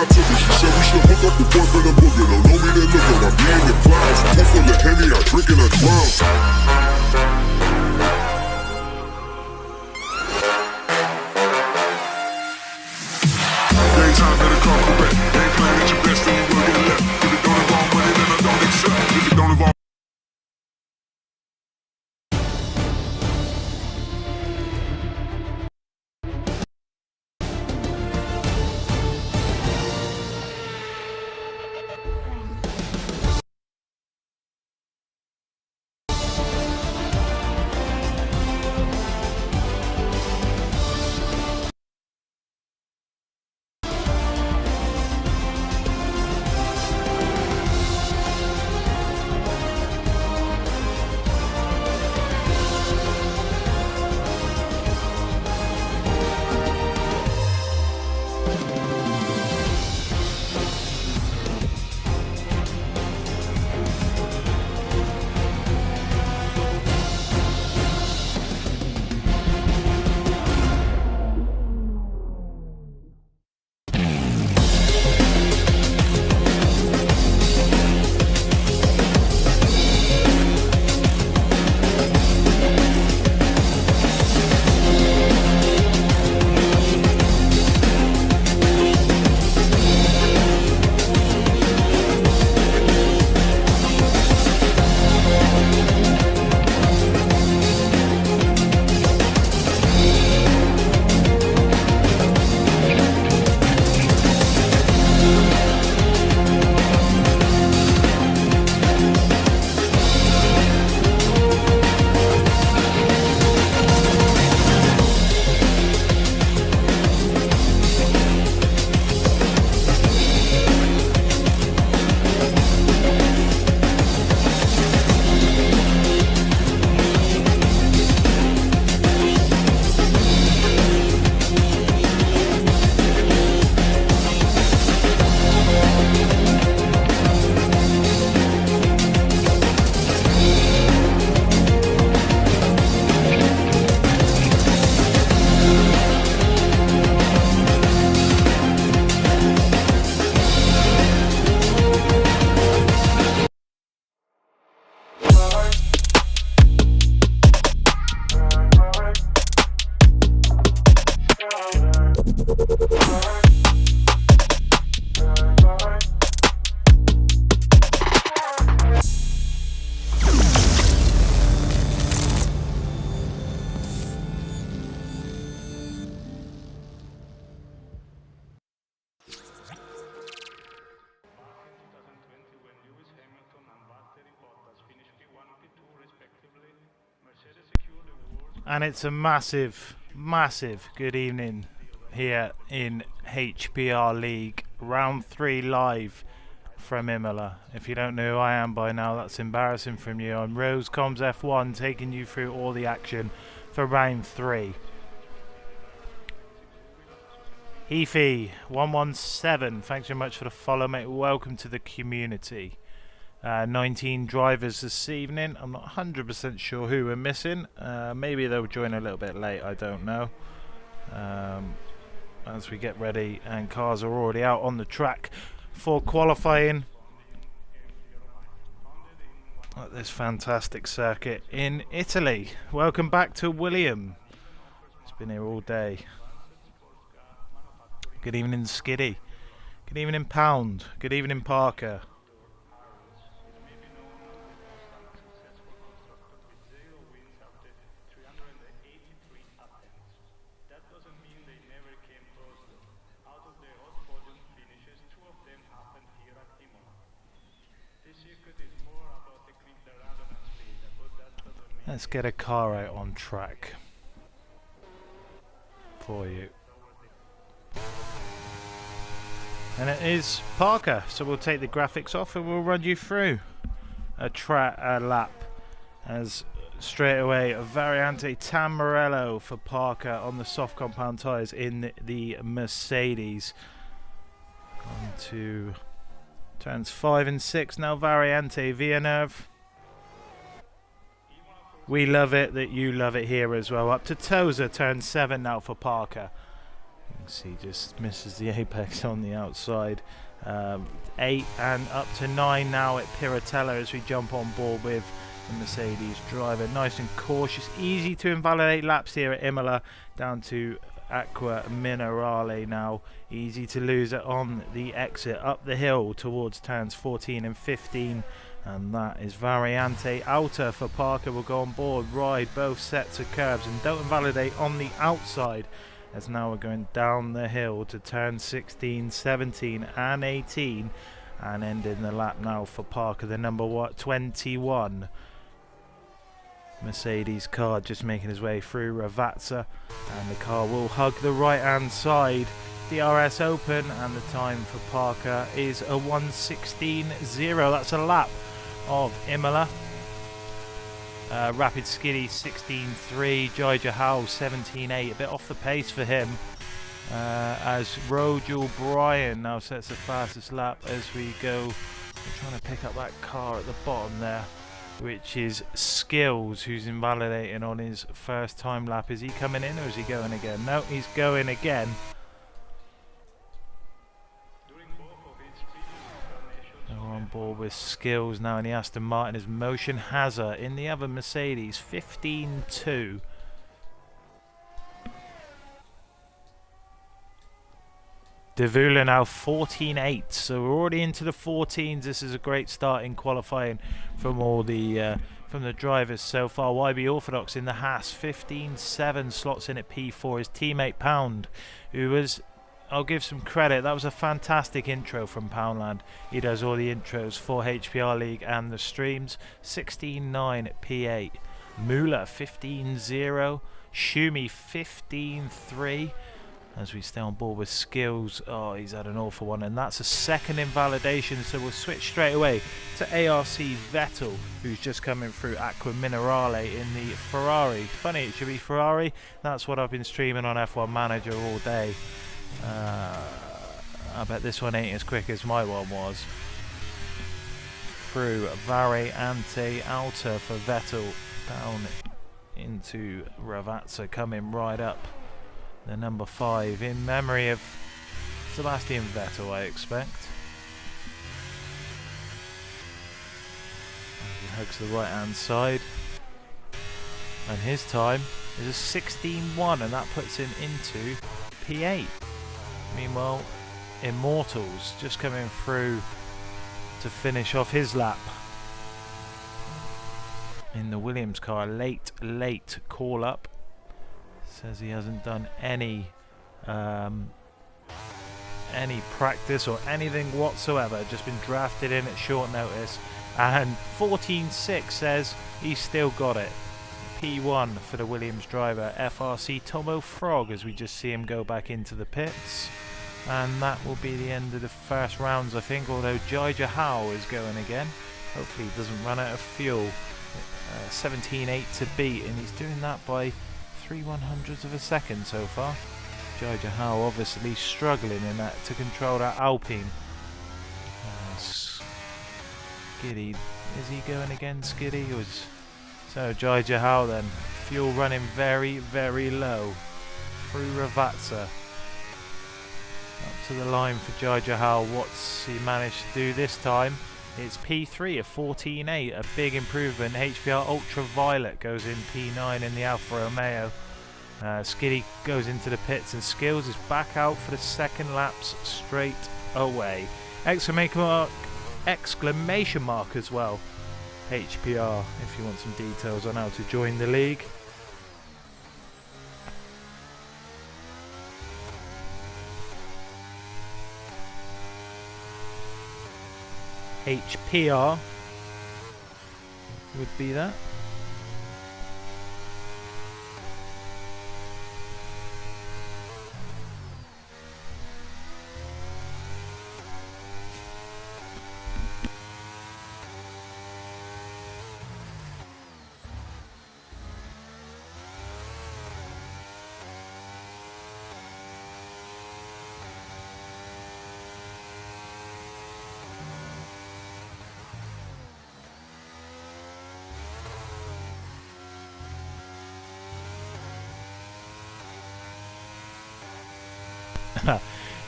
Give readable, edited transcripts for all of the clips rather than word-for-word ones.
I took it. She said we should hook up the boyfriend and boogie. Don't know me, then look up. I'm being the clouds. Pool full of Henny, I drink and I drown. Daytime better come correct. Ain't playing at your best, then you will get left. If it don't involve money, then I don't accept. If it don't involve And it's a massive, massive good evening here in HPR League. Round 3 live from Imola. If you don't know who I am by now, that's embarrassing from you. I'm Rose Comms F1 taking you through all the action for round 3. Heafy117, thanks very much for the follow, mate. Welcome to the community. 19 drivers this evening. I'm not 100% sure who we're missing. Maybe they'll join a little bit late, I don't know. As we get ready, and cars are already out on the track for qualifying at this fantastic circuit in Italy. Welcome back to William. It's been here all day. Good evening, Skiddy. Good evening, Pound. Good evening, Parker. Let's get a car out on track for you. And it is Parker, so we'll take the graphics off and we'll run you through a lap. As straight away, a Variante Tamarello for Parker on the soft compound tyres in the Mercedes. On to turns 5 and 6 now, Variante Villeneuve. We love it that you love it here as well. Up to Toza, turn 7 now for Parker. You can see just misses the apex on the outside. 8 and up to 9 now at Piratella as we jump on board with the Mercedes driver. Nice and cautious, easy to invalidate laps here at Imola, down to Acqua Minerale now. Easy to lose it on the exit up the hill towards turns 14 and 15. And that is Variante outer for Parker. Will go on board, ride both sets of curbs and don't invalidate on the outside, as now we're going down the hill to turn 16, 17 and 18 and ending the lap now for Parker, the number 21 Mercedes car, just making his way through Ravazza, and the car will hug the right hand side. DRS open, and the time for Parker is a 1:16.0. That's a lap of Imola. Rapid Skiddy 16.3, Jai Jahal 17.8, a bit off the pace for him, as Rogel Bryan now sets the fastest lap as we go. We're trying to pick up that car at the bottom there, which is Skills, who's invalidating on his first time lap. Is he coming in or is he going again? No, he's going again. We're on board with Skills now in the Aston Martin as Motion Hazard in the other Mercedes, 15.2. Davula now 14.8, so we're already into the 14s. This is a great start in qualifying from all the from the drivers so far. YB Orthodox in the Haas 15.7 slots in at P4. His teammate Pound, who was, I'll give some credit, that was a fantastic intro from Poundland. He does all the intros for HPR League and the streams. 16.9 at P8. Mula 15.0. Shumi 15.3. As we stay on board with Skills. Oh, he's had an awful one, and that's a second invalidation, so we'll switch straight away to ARC Vettel, who's just coming through Acqua Minerale in the Ferrari. Funny it should be Ferrari, that's what I've been streaming on F1 Manager all day. I bet this one ain't as quick as my one was. Through Variante outer for Vettel, down into Ravazza, coming right up the number 5, in memory of Sebastian Vettel, I expect. He hugs the right hand side, and his time is a 16.1, and that puts him into P8. Meanwhile, Immortals just coming through to finish off his lap in the Williams car. Late call up. Says he hasn't done any practice or anything whatsoever, just been drafted in at short notice, and 14.6 says he's still got it. P1 for the Williams driver, FRC Tomo Frog, as we just see him go back into the pits, and that will be the end of the first rounds, I think, although Jai Jahal is going again. Hopefully he doesn't run out of fuel. 17.8 to beat, and he's doing that by 3/100ths of a second so far. Jai Jahal obviously struggling in that to control that Alpine. Skiddy, is he going again? Skiddy was so Jai Jahal then. Fuel running very low through Ravazza. Up to the line for Jai Jahal. What's he managed to do this time? It's P3 of 14.8, a big improvement. HPR Ultraviolet goes in P9 in the Alfa Romeo. Skiddy goes into the pits, and Skills is back out for the second laps straight away. Exclamation mark as well. HPR, if you want some details on how to join the league. HPR would be that.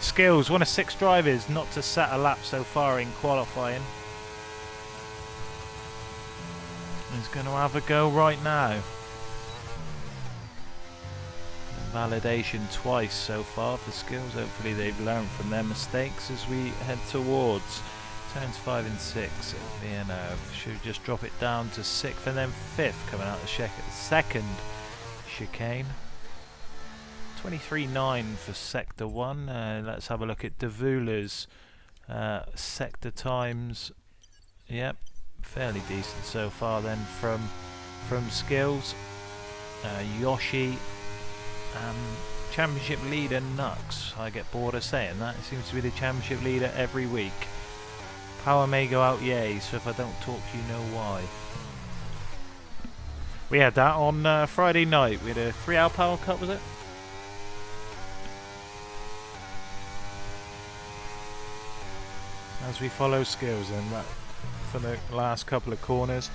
Skills, one of 6 drivers not to set a lap so far in qualifying. He's going to have a go right now. Validation twice so far for Skills. Hopefully they've learned from their mistakes as we head towards turns 5 and 6. Should just drop it down to 6th and then 5th coming out the second chicane. 23.9 for sector 1. Let's have a look at Davula's sector times. Yep, fairly decent so far then from Skills. Yoshi, championship leader Nux. I get bored of saying that. It seems to be the championship leader every week. Power may go out, yay, so if I don't talk you know why. We had that on Friday night. We had a 3-hour power cut, was it? As we follow Skills in that for the last couple of corners.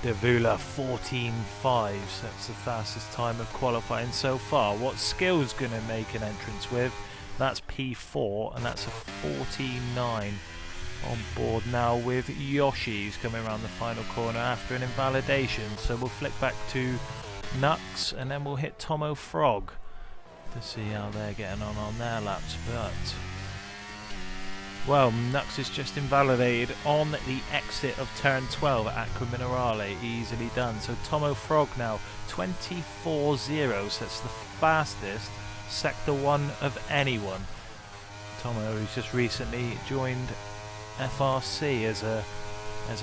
Davula 14.5, so that's the fastest time of qualifying so far. What Skills going to make an entrance with? That's P4, and that's a 14.9 on board now with Yoshi, who's coming around the final corner after an invalidation. So we'll flick back to Nux, and then we'll hit Tomo Frog to see how they're getting on their laps. But well, Nux is just invalidated on the exit of turn 12 at Aqua Minerale. Easily done. So Tomo Frog now 24.0, so that's the fastest sector 1 of anyone. Tomo, who's just recently joined FRC as a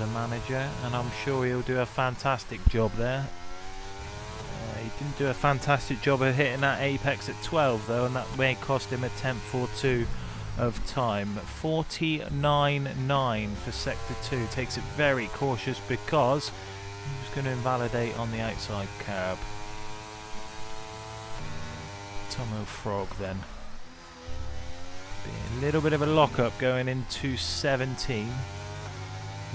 manager, and I'm sure he'll do a fantastic job there. He didn't do a fantastic job of hitting that apex at 12 though, and that may cost him a 10th or 2 of time. 49.9 for sector 2. Takes it very cautious because he was going to invalidate on the outside curb. Tomo Frog then. Be a little bit of a lockup going into 17.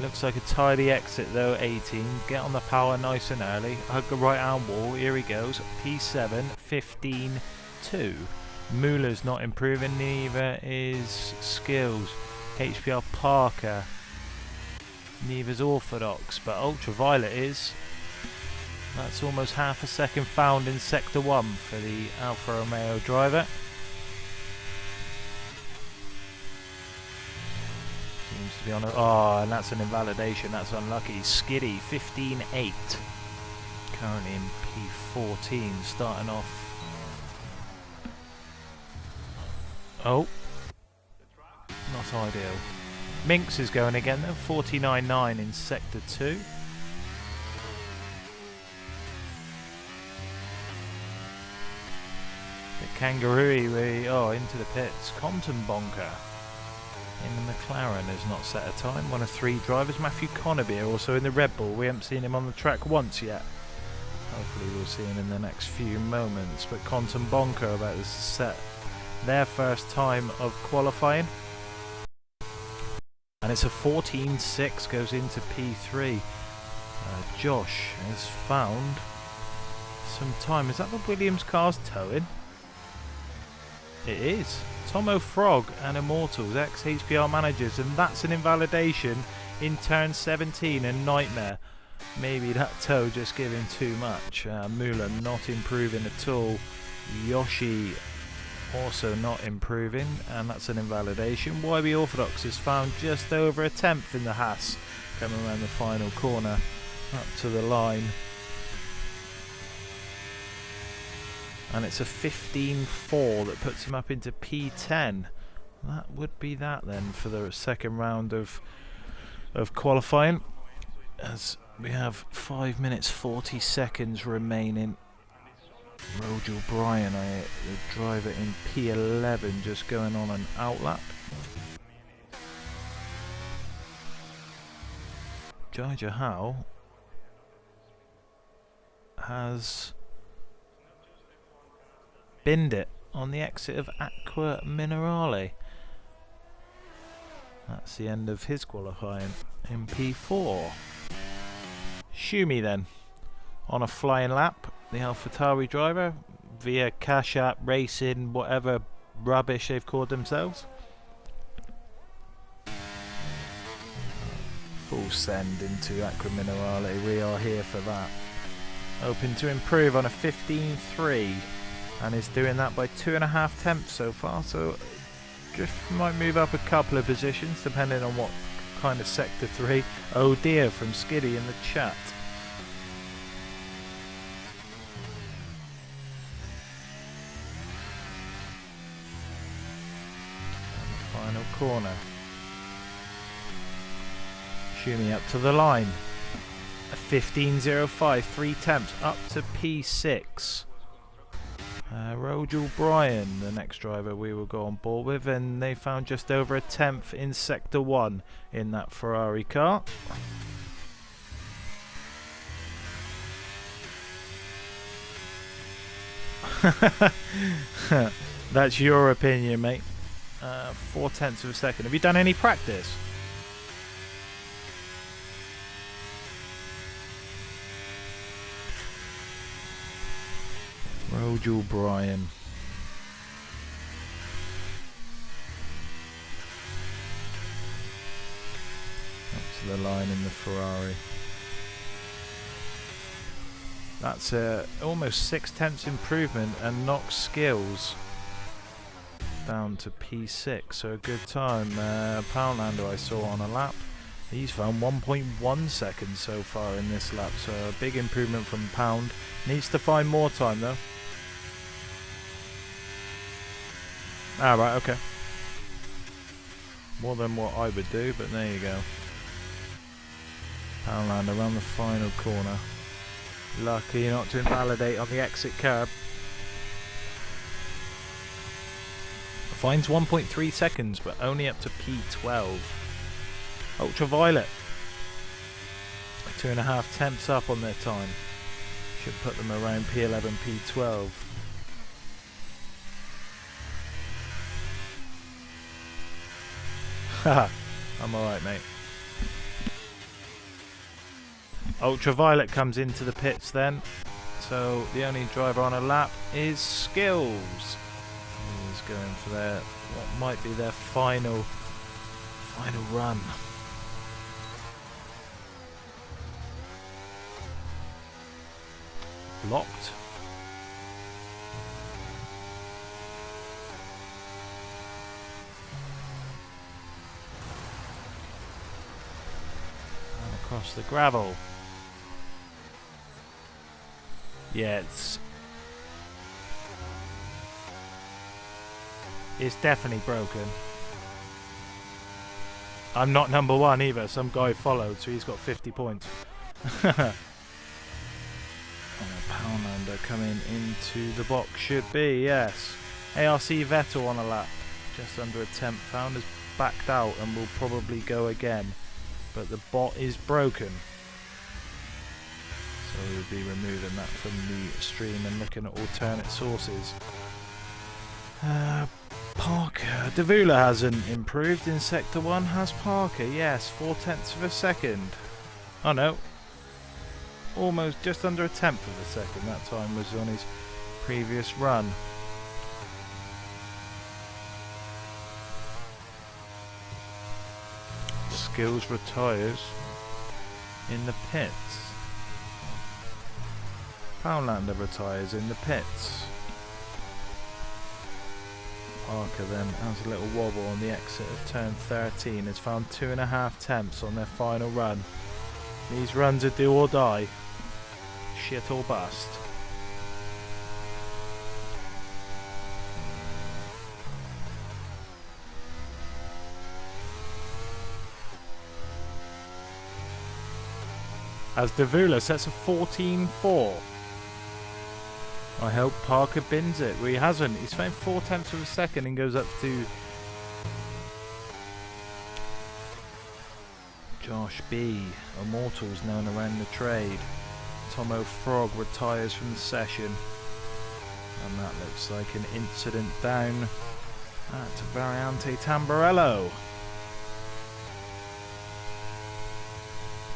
Looks like a tidy exit though, 18. Get on the power nice and early. Hug the right hand wall. Here he goes. P7, 15.2. Mula's not improving, neither is Skills. HPR Parker. Neither's Orthodox, but Ultraviolet is. That's almost half a second found in sector 1 for the Alfa Romeo driver. Seems to be on a... Oh, and that's an invalidation. That's unlucky. Skiddy, 15.8. Currently in P14, starting off. Oh. Not ideal. Minx is going again though. 49.9 in sector 2. Kangaroo, into the pits. Compton Bonker in the McLaren has not set a time. One of 3 drivers. Matthew Conaby also in the Red Bull. We haven't seen him on the track once yet. Hopefully we'll see him in the next few moments. But Compton Bonker about to set their first time of qualifying. And it's a 14.6, goes into P3. Josh has found some time. Is that the Williams car's towing? It is. Tomo Frog and Immortals, ex-HPR managers, and that's an invalidation in turn 17, a nightmare. Maybe that tow just giving too much. Mula not improving at all. Yoshi also not improving, and that's an invalidation. YB Orthodox has found just over a 10th in the Haas, coming around the final corner up to the line. And it's a 15.4 that puts him up into P10. That would be that then for the second round of qualifying, as we have 5 minutes 40 seconds remaining. Roger O'Brien, the driver in P11, just going on an outlap. Jaja Howe has binned it on the exit of Aqua Minerale. That's the end of his qualifying in P4. Schumi then on a flying lap. The AlphaTauri driver, via Cash App Racing, whatever rubbish they've called themselves. Full send into Aqua Minerale, we are here for that. Hoping to improve on a 15.3 and is doing that by 2.5 tenths so far, so just might move up a couple of positions depending on what kind of sector 3. Oh dear, from Skiddy in the chat. And the final corner. Shooting up to the line. A 15.05, 3 tenths up to P6. Rogel Bryan, the next driver we will go on board with, and they found just over a tenth in sector 1 in that Ferrari car. That's your opinion, mate. 4 tenths of a second. Have you done any practice? Rogel Bryan. Up to the line in the Ferrari. That's almost 6 tenths improvement and knocks skills down to P6, so a good time. Poundlander I saw on a lap. He's found 1.1 seconds so far in this lap, so a big improvement from Pound. Needs to find more time though. Ah, right, okay. More than what I would do, but there you go. Poundland around the final corner. Lucky not to invalidate on the exit curb. Finds 1.3 seconds, but only up to P12. Ultraviolet. 2.5 tenths up on their time. Should put them around P11, P12. Haha, I'm alright, mate. Ultraviolet comes into the pits then. So the only driver on a lap is Skills. He's going for their what might be their final run. Blocked. And across the gravel. Yeah, it's definitely broken. I'm not number one either. Some guy followed, so he's got 50 points. And a Poundlander coming into the box should be, yes. ARC Vettel on a lap. Just under a tenth. Found has backed out and will probably go again. But the bot is broken. So we'll be removing that from the stream and looking at alternate sources. Parker. Davula hasn't improved in Sector 1, has Parker? Yes, 4 tenths of a second. Oh no. Almost just under a tenth of a second. That time was on his previous run. Skills retires in the pits. Poundlander retires in the pits. Parker then has a little wobble on the exit of turn 13. Has found 2.5 tenths on their final run. These runs are do or die. Shit or bust. As Davula sets a 14.4. I hope Parker bins it. Well, he hasn't. He's found 4 tenths of a second and goes up to Josh B. Immortals known around the trade. Tomo Frog retires from the session. And that looks like an incident down at Variante Tamburello.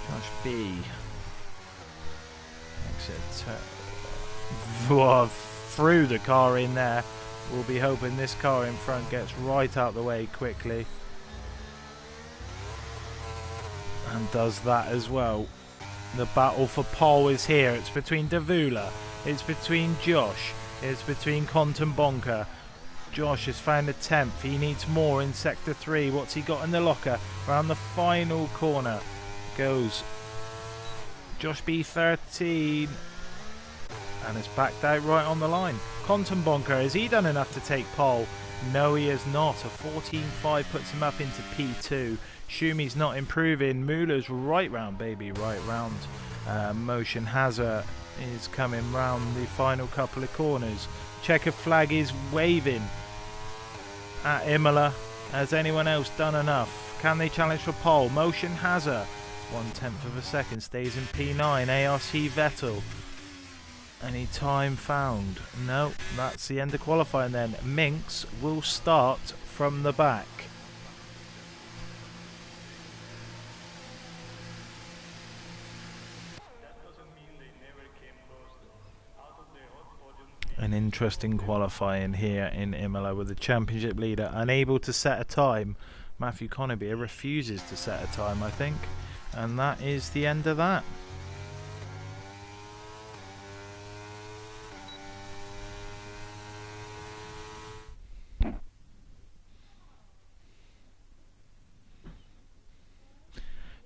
Josh B. Exit. threw the car in there. We'll be hoping this car in front gets right out the way quickly. And does that as well. The battle for pole is here. It's between Davula, it's between Josh, it's between Quantum Bonker. Josh has found a 10th. He needs more in sector 3. What's he got in the locker? Around the final corner goes Josh B13. And it's backed out right on the line. Quantum Bonker, has he done enough to take pole? No, he has not. A 14.5 puts him up into P2. Shumi's not improving. Mula's right round, baby, right round. Motion Hazard is coming round the final couple of corners. Checker flag is waving at Imola. Has anyone else done enough? Can they challenge for pole? Motion Hazard, 1/10 of a second, stays in P9. ARC Vettel. Any time found? No, that's the end of qualifying then. Minx will start from the back. An interesting qualifying here in Imola with the championship leader unable to set a time. Matthew Conabier refuses to set a time, I think, and that is the end of that.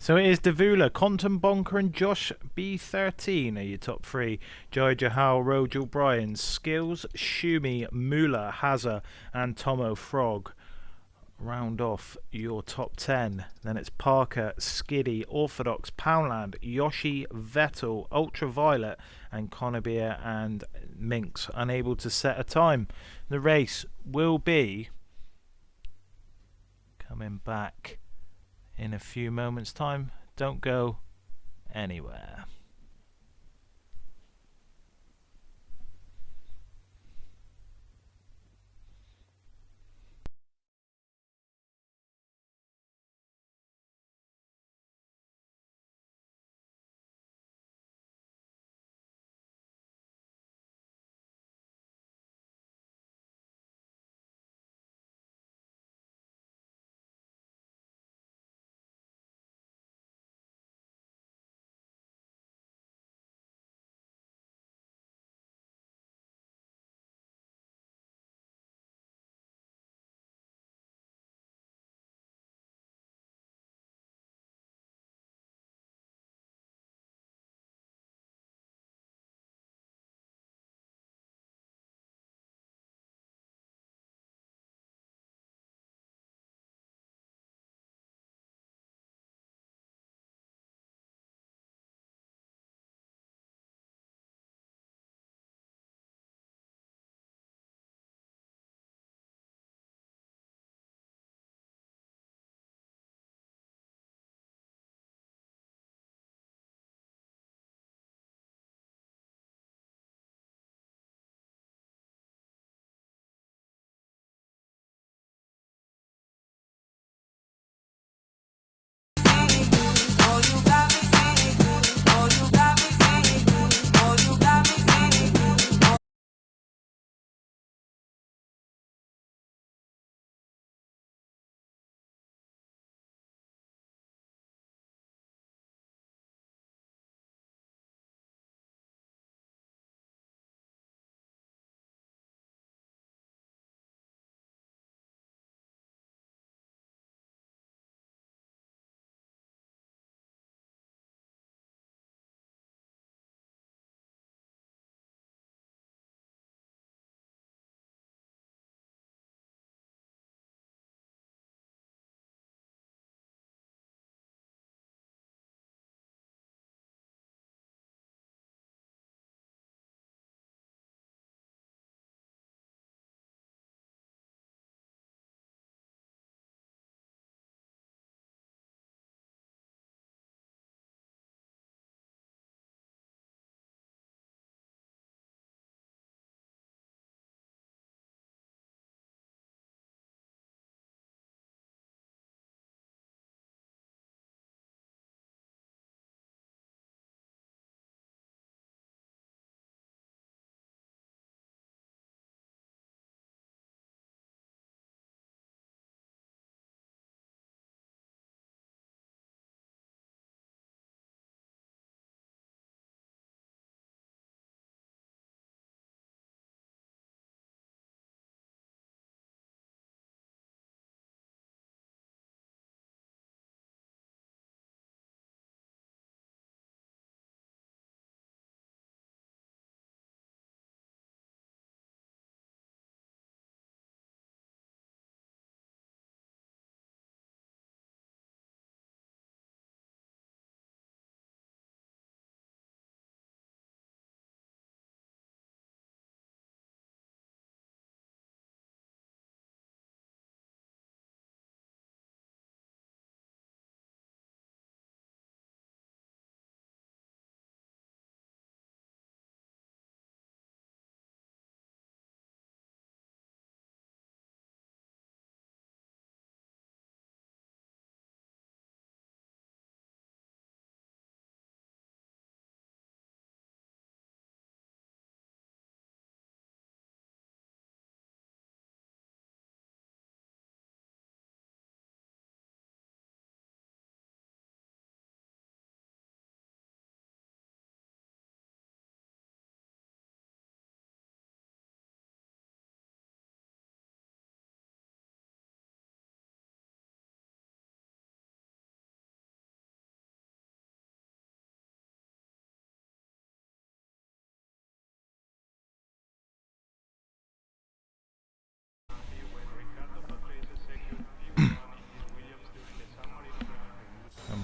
So it is Davula, Quantum Bonker and Josh B13 are your top 3. Joy Jahal, Rogel Bryan, Skills, Shumi, Mula, Hazza and Tomo Frog round off your top 10. Then it's Parker, Skiddy, Orthodox, Poundland, Yoshi, Vettel, Ultraviolet and Conabier and Minx unable to set a time. The race will be coming back in a few moments' time. Don't go anywhere.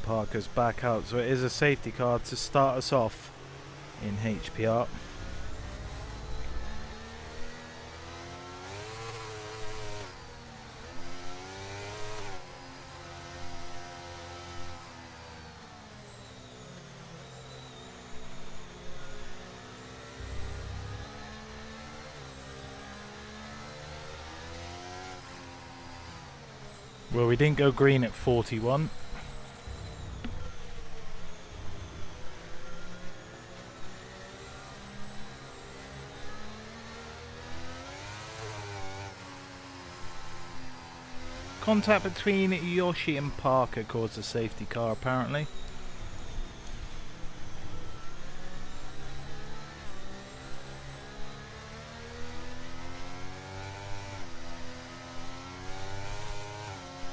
Parker's back out, so it is a safety car to start us off in HPR. Well, we didn't go green at 41. Contact between Yoshi and Parker caused a safety car apparently.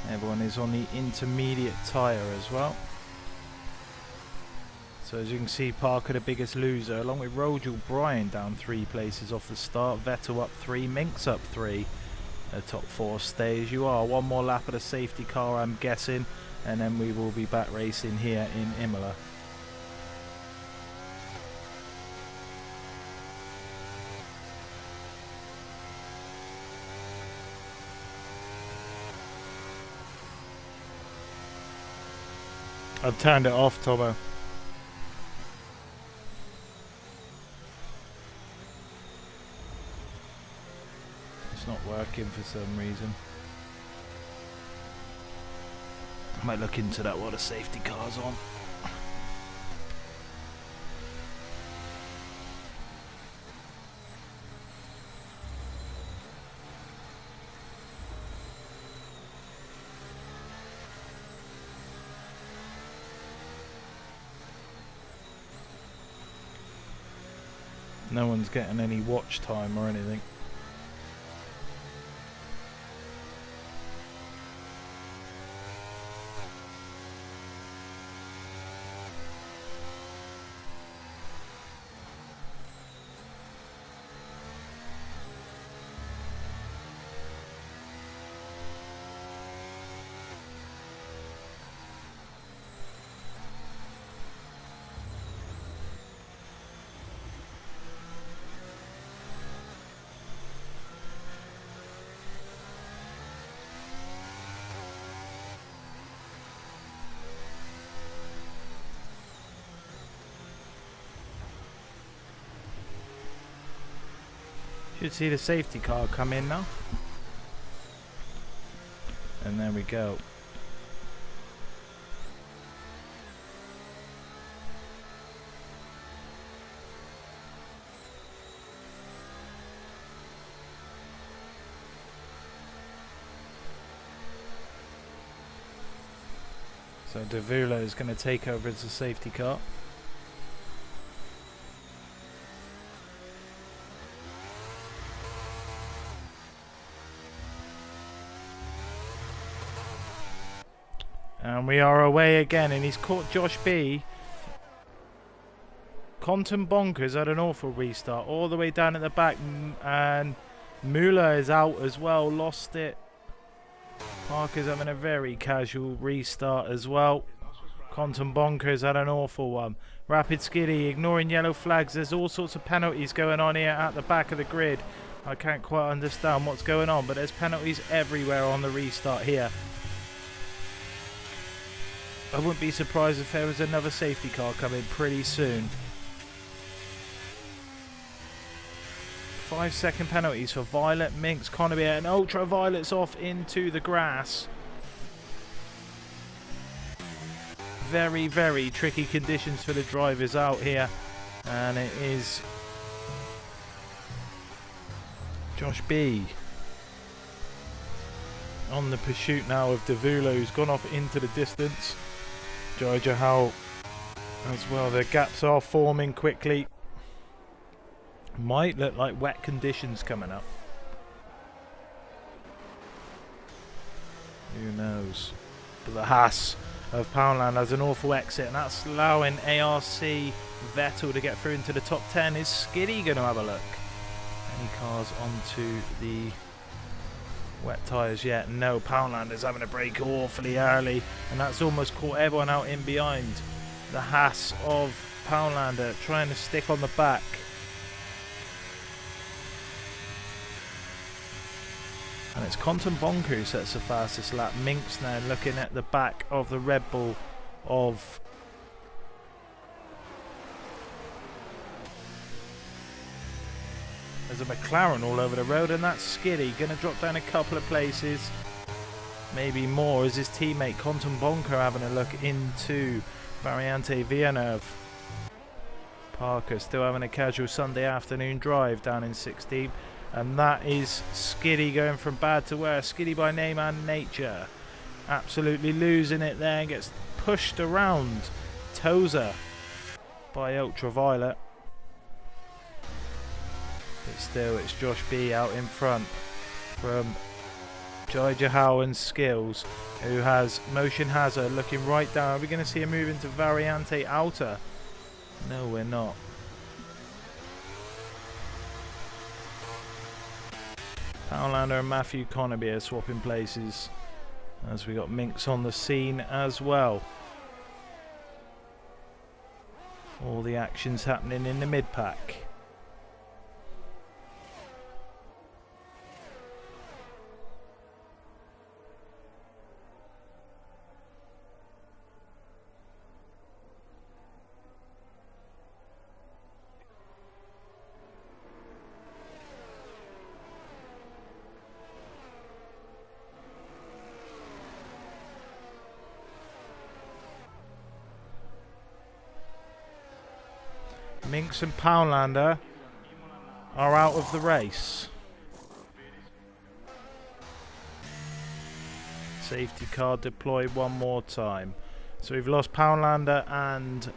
Everyone is on the intermediate tyre as well. So as you can see, Parker the biggest loser, along with Rogel Bryan down 3 places off the start. Vettel up 3, Minks up 3. The top 4 stay as you are. One more lap of the safety car, I'm guessing, and then we will be back racing here in Imola. I've turned it off, Tomo. It's not working for some reason. I might look into that while the safety car's on. No one's getting any watch time or anything. Should see the safety car come in now. And there we go. So Davula is going to take over as the safety car. And we are away again, and he's caught Josh B. Conton Bonkers had an awful restart all the way down at the back, and Imola is out as well, lost it. Parker's having a very casual restart as well. Conton Bonkers had an awful one. Rapid Skiddy ignoring yellow flags. There's all sorts of penalties going on here at the back of the grid. I can't quite understand what's going on, but there's penalties everywhere on the restart here. I wouldn't be surprised if there was another safety car coming pretty soon. 5-second penalties for Violet, Minks, Connebier, and Ultraviolet's off into the grass. Very, very tricky conditions for the drivers out here. And it is Josh B on the pursuit now of Davula, who's gone off into the distance. Georgia Howe as well. The gaps are forming quickly. Might look like wet conditions coming up. Who knows? But the Haas of Poundland has an awful exit, and that's allowing ARC Vettel to get through into the top 10. Is Skiddy going to have a look? Any cars onto the Wet tyres yet? No. Poundlander's having a brake awfully early, and that's almost caught everyone out in behind. The Haas of Poundlander trying to stick on the back. And it's Quantum Bonker who sets the fastest lap. Minx now looking at the back of the Red Bull of there's a McLaren all over the road, and that's Skiddy going to drop down a couple of places, maybe more, as his teammate Quantum Bonker having a look into Variante Villeneuve. Parker still having a casual Sunday afternoon drive down in 16th, and that is Skiddy going from bad to worse. Skiddy by name and nature absolutely losing it there and gets pushed around. Tozer by Ultraviolet. But still, it's Josh B out in front from Jai Jahal and Skills, who has motion hazard looking right down. Are we going to see a move into Variante Outer? No, we're not. Poundlander and Matthew Conaby are swapping places as we got Minx on the scene as well. All the action's happening in the mid-pack. Minx and Poundlander are out of the race. Safety car deployed one more time. So we've lost Poundlander and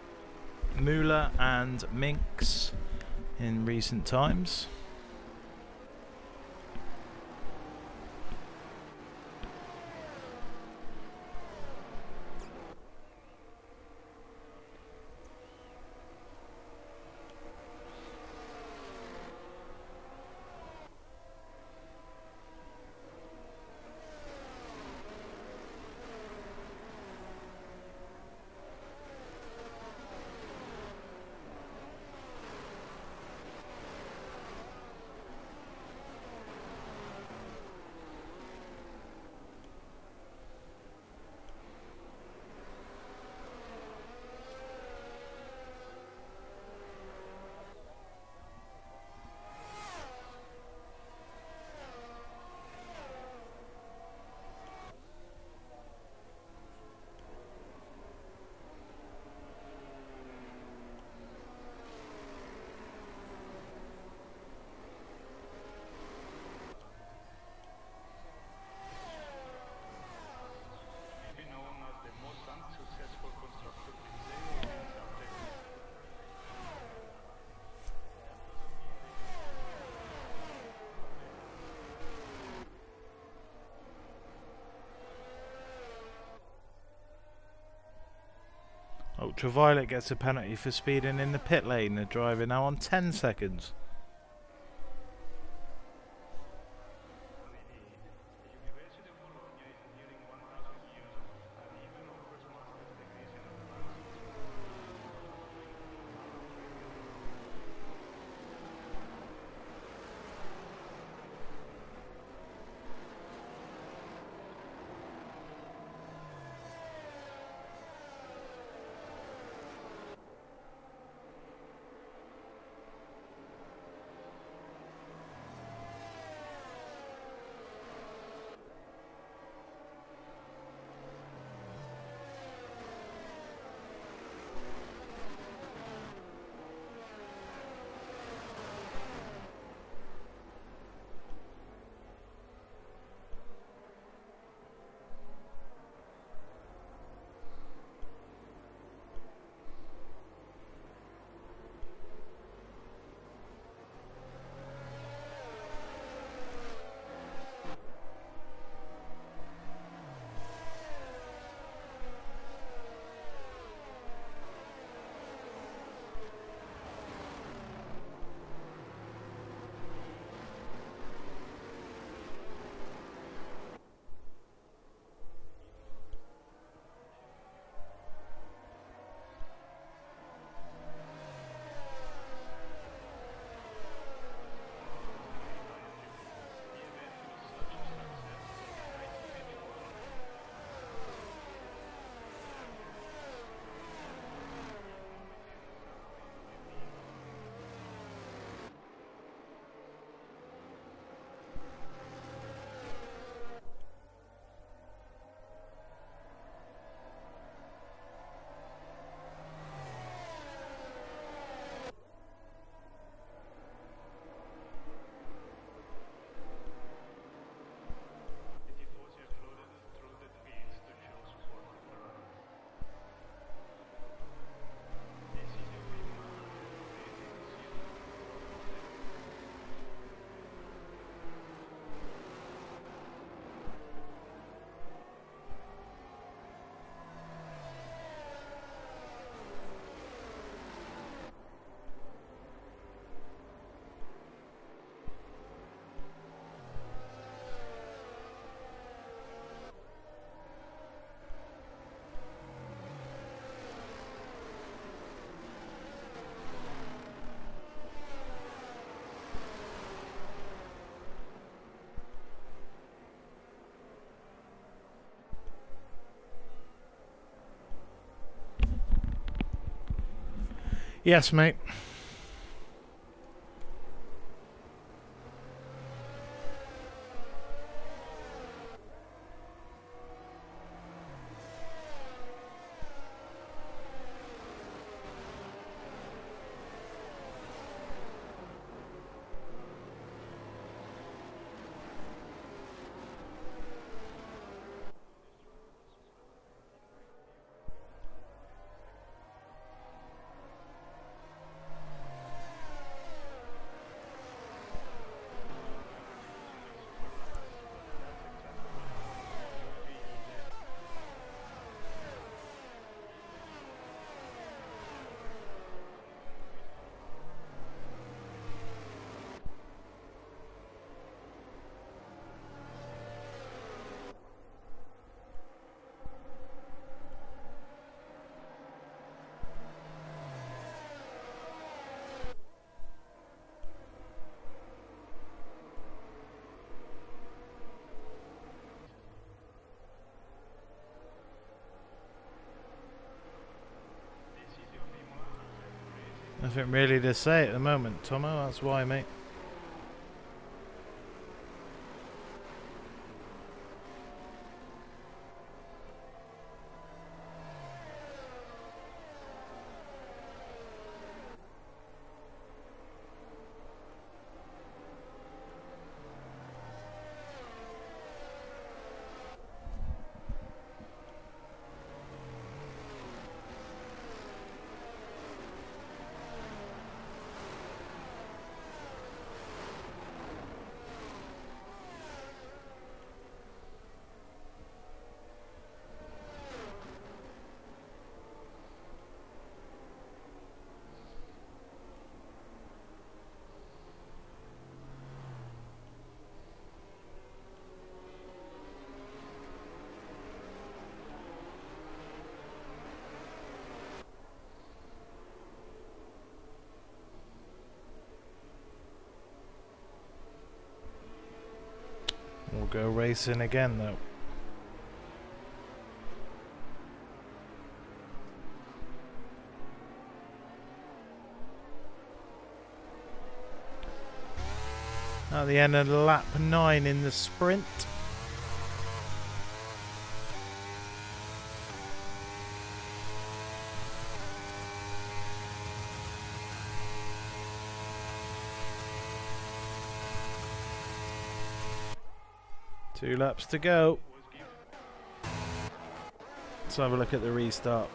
Imola and Minx in recent times. Ultraviolet gets a penalty for speeding in the pit lane. The driver now on 10 seconds. Yes, mate. Nothing really to say at the moment, Tomo, that's why, mate. We'll go racing again, though. At the end of lap 9 in the sprint. Two laps to go. Let's have a look at the restart.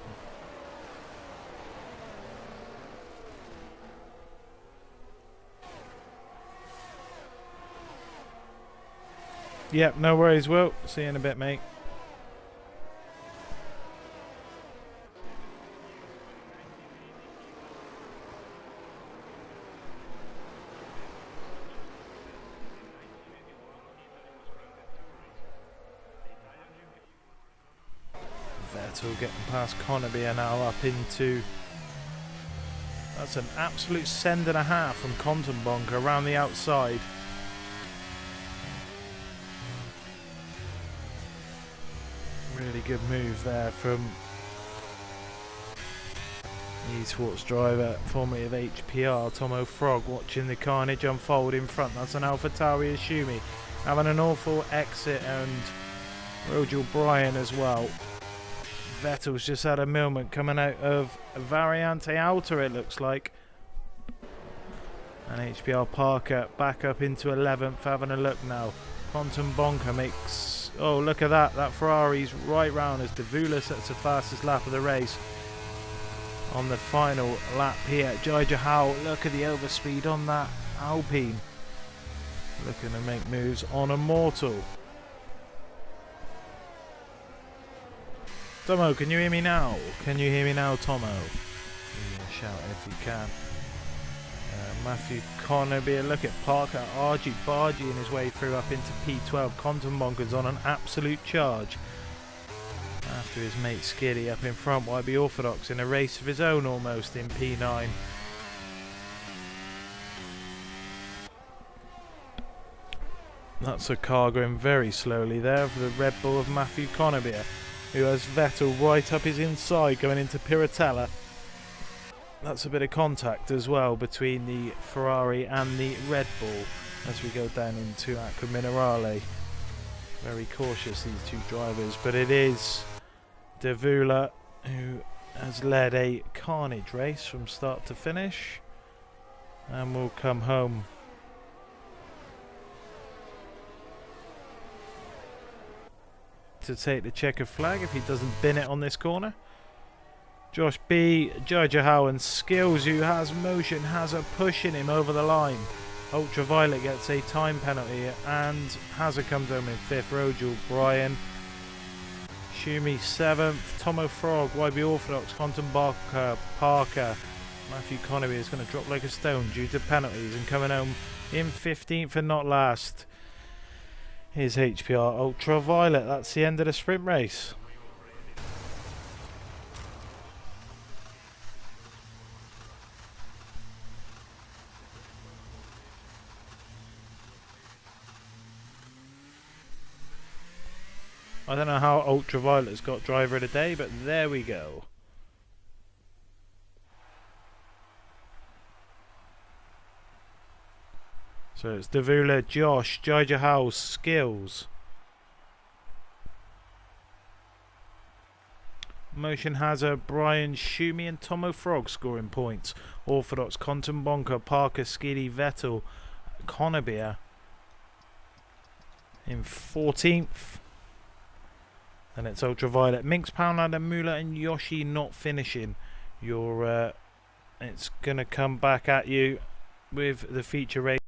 Yep, no worries, Will. See you in a bit, mate. Vettel getting past Connerbia now up into... That's an absolute send and a half from Contenbonk around the outside. Really good move there from eSports driver, formerly of HPR, Tomo Frog, watching the carnage unfold in front. That's an AlphaTauri Ashumi having an awful exit, and Virgil Bryan as well. Vettel's just had a moment coming out of Variante Alta, it looks like. And HPR Parker back up into 11th, having a look now. Contenbonk makes... Oh, look at that. That Ferrari's right round as Davula sets the fastest lap of the race. On the final lap here, Jaija Howe, look at the overspeed on that Alpine. Looking to make moves on Immortal. Tomo, can you hear me now? Can you hear me now, Tomo? Give me a shout if you can. Matthew Connerbia, look at Parker argy-bargying his way through up into P12. Contenbonk is on an absolute charge after his mate Skiddy up in front. YB Orthodox in a race of his own almost in P9. That's a car going very slowly there for the Red Bull of Matthew Connerbia, who has Vettel right up his inside going into Piratella. That's a bit of contact as well between the Ferrari and the Red Bull as we go down into Acqua Minerale. Very cautious, these two drivers, but it is Davula who has led a carnage race from start to finish and will come home to take the checkered flag if he doesn't bin it on this corner. Josh B, Jaja Howe and Skills, who has motion, has a pushing him over the line. Ultraviolet gets a time penalty and Hazard comes home in 5th. Rogel, Brian, Shumi 7th, Tomo Frog, YB Orthodox, Quantum Barker, Parker, Matthew Connery is going to drop like a stone due to penalties and coming home in 15th and not last is HPR Ultraviolet. That's the end of the sprint race. I don't know how Ultraviolet's got driver of the day, but there we go. So it's Davula, Josh, Jaja House, Skills. Motion Hazard, Brian, Shumi and Tomo Frog scoring points. Orthodox, Quantum Bonker, Parker, Skiddy, Vettel, Connebier in 14th. And it's Ultraviolet, Minx, Poundlander, Mula and Yoshi not finishing. It's going to come back at you with the feature race.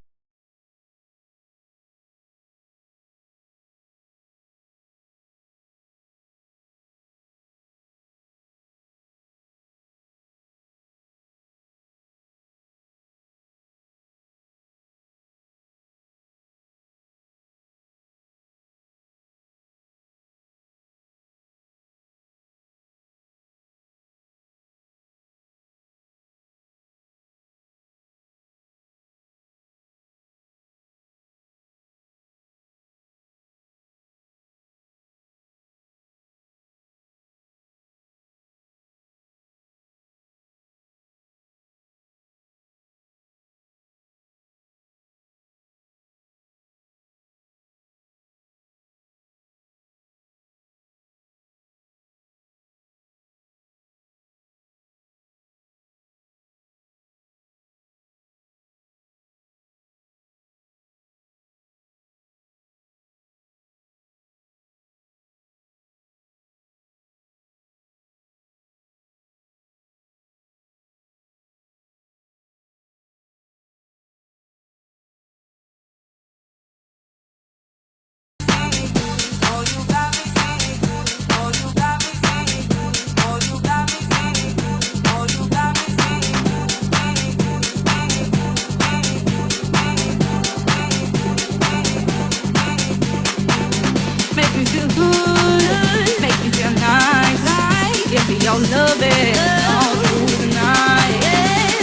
Your love it all through the night.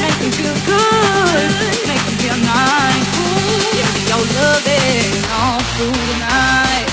Make me feel good, make me feel nice. Give me your love it all through the night.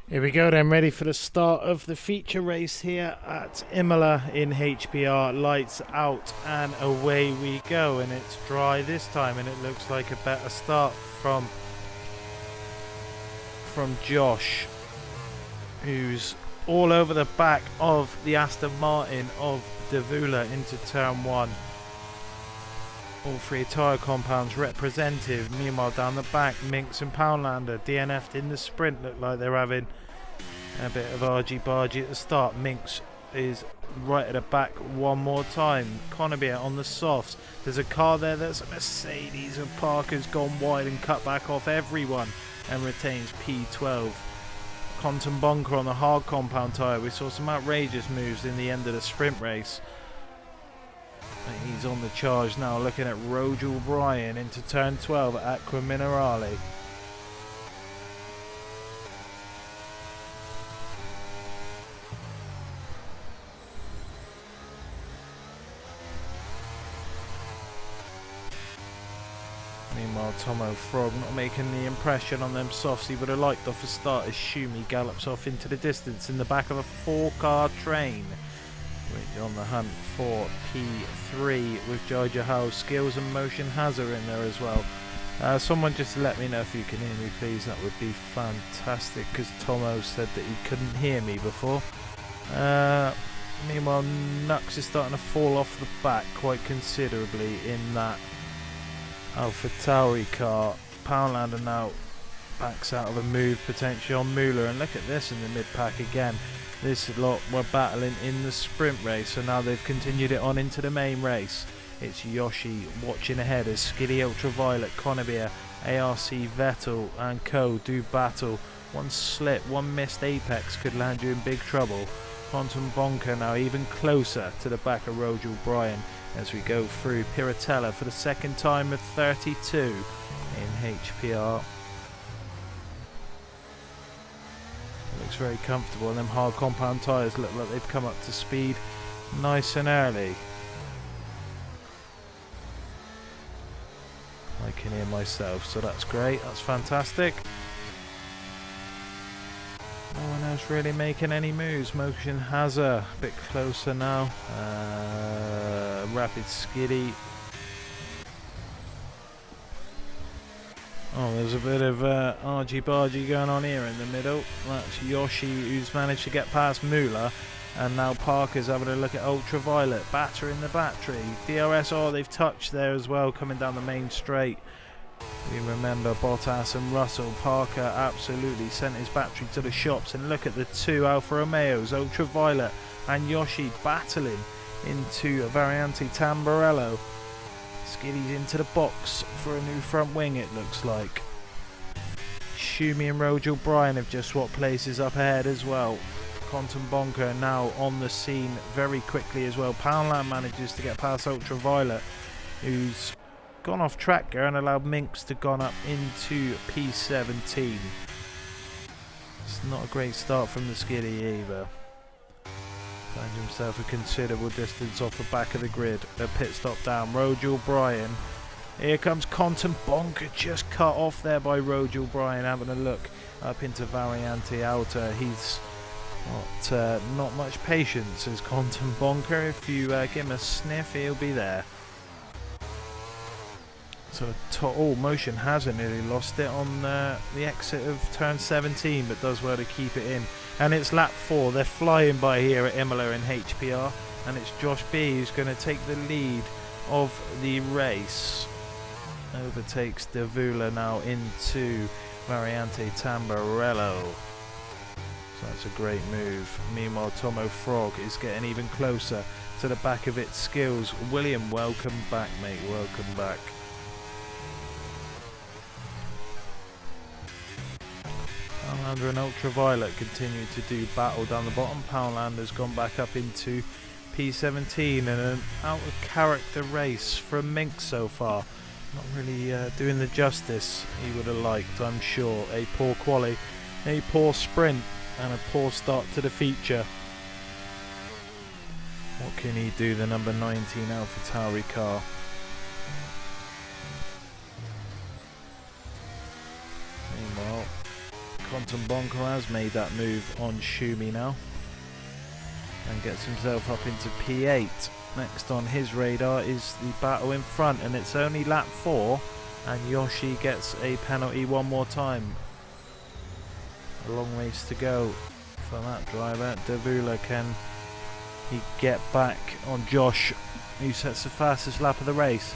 Here we go then, ready for the start of the feature race here at Imola in HPR. Lights out and away we go, and it's dry this time, and it looks like a better start from Josh, who's all over the back of the Aston Martin of Davula into turn one. All three tyre compounds represented. Meanwhile, down the back, Minx and Poundlander DNF'd in the sprint. Look like they're having a bit of argy-bargy at the start. Minx is right at the back one more time. Connebier on the softs. There's a car there that's a Mercedes, and Parker's gone wide and cut back off everyone and retains P12. Quantum Bonker on the hard compound tyre. We saw some outrageous moves in the end of the sprint race. He's on the charge now, looking at Rogel Bryan into turn 12 at Aqua Minerale. Meanwhile, Tomo Frog not making the impression on them softs he would have liked off the start as Shumi gallops off into the distance in the back of a 4-car train. We're on the hunt for P3 with Jaja Howe. Skills and Motion Hazard in there as well. Someone just let me know if you can hear me, please. That would be fantastic, because Tomo said that he couldn't hear me before. Meanwhile, Nux is starting to fall off the back quite considerably in that Alpha Tauri car. Poundlander now backs out of a move potentially on Muller, and look at this in the mid-pack again. This lot were battling in the sprint race, so now they've continued it on into the main race. It's Yoshi watching ahead as Skiddy Ultraviolet, Connebier, ARC Vettel and co do battle. One slip, one missed apex could land you in big trouble. Quantum Bonker now even closer to the back of Rogel Bryan as we go through Piratella for the second time of 32 in HPR. Looks very comfortable, and them hard compound tyres look like they've come up to speed nice and early. I can hear myself, so that's great, that's fantastic. No one else really making any moves. Motion Hazard a bit closer now. Rapid Skiddy. Oh, there's a bit of argy-bargy going on here in the middle. That's Yoshi, who's managed to get past Muller, and now Parker's having a look at Ultraviolet, battering the battery. DRS, oh, they've touched there as well, coming down the main straight. We remember Bottas and Russell. Parker absolutely sent his battery to the shops, and look at the two Alfa Romeos, Ultraviolet and Yoshi, battling into a Variante Tamburello. Skiddy's into the box for a new front wing, it looks like. Shumi and Rogel Bryan have just swapped places up ahead as well. Quantum Bonker now on the scene very quickly as well. Poundland manages to get past Ultraviolet, who's gone off track here and allowed Minx to gone up into P17. It's not a great start from the Skiddy either. Finds himself a considerable distance off the back of the grid. A pit stop down. Rogel Bryan. Here comes Quantum Bonker, just cut off there by Rogel Bryan, having a look up into Variante Alta. He's got not much patience as Quantum Bonker. If you give him a sniff, he'll be there. So, Motion Hazard nearly lost it on the exit of turn 17, but does well to keep it in. And it's lap 4. They're flying by here at Imola in HPR, and it's Josh B who's going to take the lead of the race. Overtakes Davula now into Variante Tamburello. So that's a great move. Meanwhile, Tomo Frog is getting even closer to the back of its skills. William, welcome back, mate. Welcome back. Poundlander and Ultraviolet continue to do battle down the bottom. Poundlander's gone back up into P17, and an out of character race from Minx so far. Not really doing the justice he would have liked, I'm sure. A poor quali, a poor sprint, and a poor start to the feature. What can he do, the number 19 Alpha Tauri car? Quantum Bonker has made that move on Shumi now and gets himself up into P8. Next on his radar is the battle in front, and it's only lap 4 and Yoshi gets a penalty one more time. A long ways to go for that driver. Davula, can he get back on Josh, who sets the fastest lap of the race?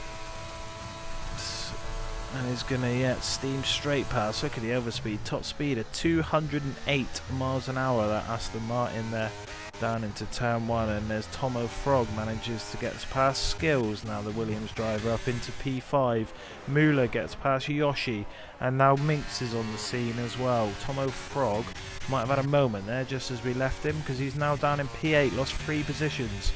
And he's going to steam straight past. Look at the overspeed. Top speed at 208 miles an hour. That Aston Martin there down into turn 1. And there's Tomo Frog manages to get past Skills. Now the Williams driver up into P5. Muller gets past Yoshi. And now Minx is on the scene as well. Tomo Frog might have had a moment there just as we left him, because he's now down in P8. Lost 3 positions.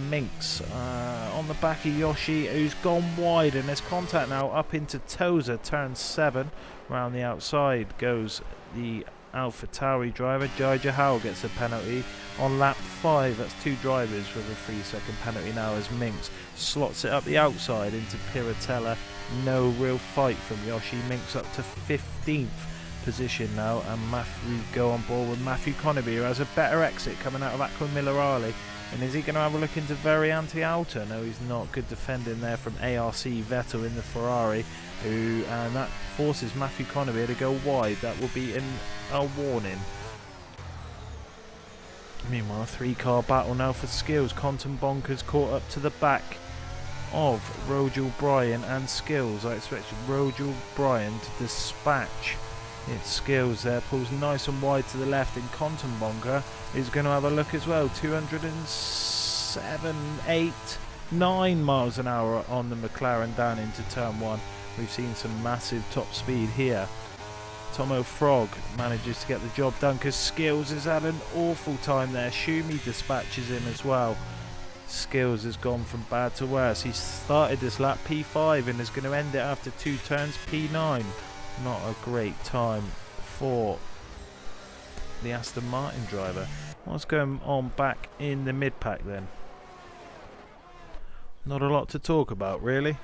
Minx on the back of Yoshi, who's gone wide, and there's contact now up into Toza, turn 7. Round the outside goes the AlphaTauri driver. Jaija Howell gets a penalty on lap 5. That's 2 drivers with a 3-second penalty now as Minx slots it up the outside into Piratella. No real fight from Yoshi. Minx up to 15th position now, and we go on board with Matthew Conaby, who has a better exit coming out of Aqua Minerale. And is he going to have a look into Variante Alta? No, he's not. Good defending there from ARC Vettel in the Ferrari, and that forces Matthew Conaby to go wide. That will be a warning. Meanwhile, 3-car battle now for Skills. Quantum Bonkers caught up to the back of Rogel Bryan and Skills. I expect Rogel Bryan to dispatch its Skills there, pulls nice and wide to the left, and Quantum Bonker is going to have a look as well. 207, 8, 9 miles an hour on the McLaren down into turn 1. We've seen some massive top speed here. Tomo Frog manages to get the job done because Skills has had an awful time there. Shumi dispatches him as well. Skills has gone from bad to worse. He started this lap P5 and is going to end it after 2 turns P9. Not a great time for the Aston Martin driver. What's going on back in the mid-pack then? Not a lot to talk about really.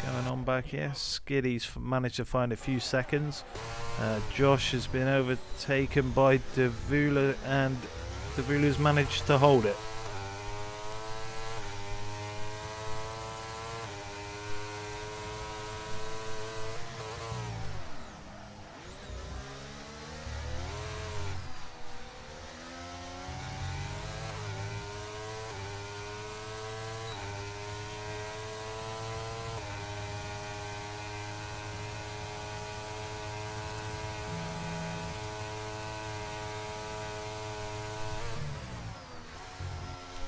Going on back here, Skiddy's managed to find a few seconds. Josh has been overtaken by Davula, and Davula's managed to hold it.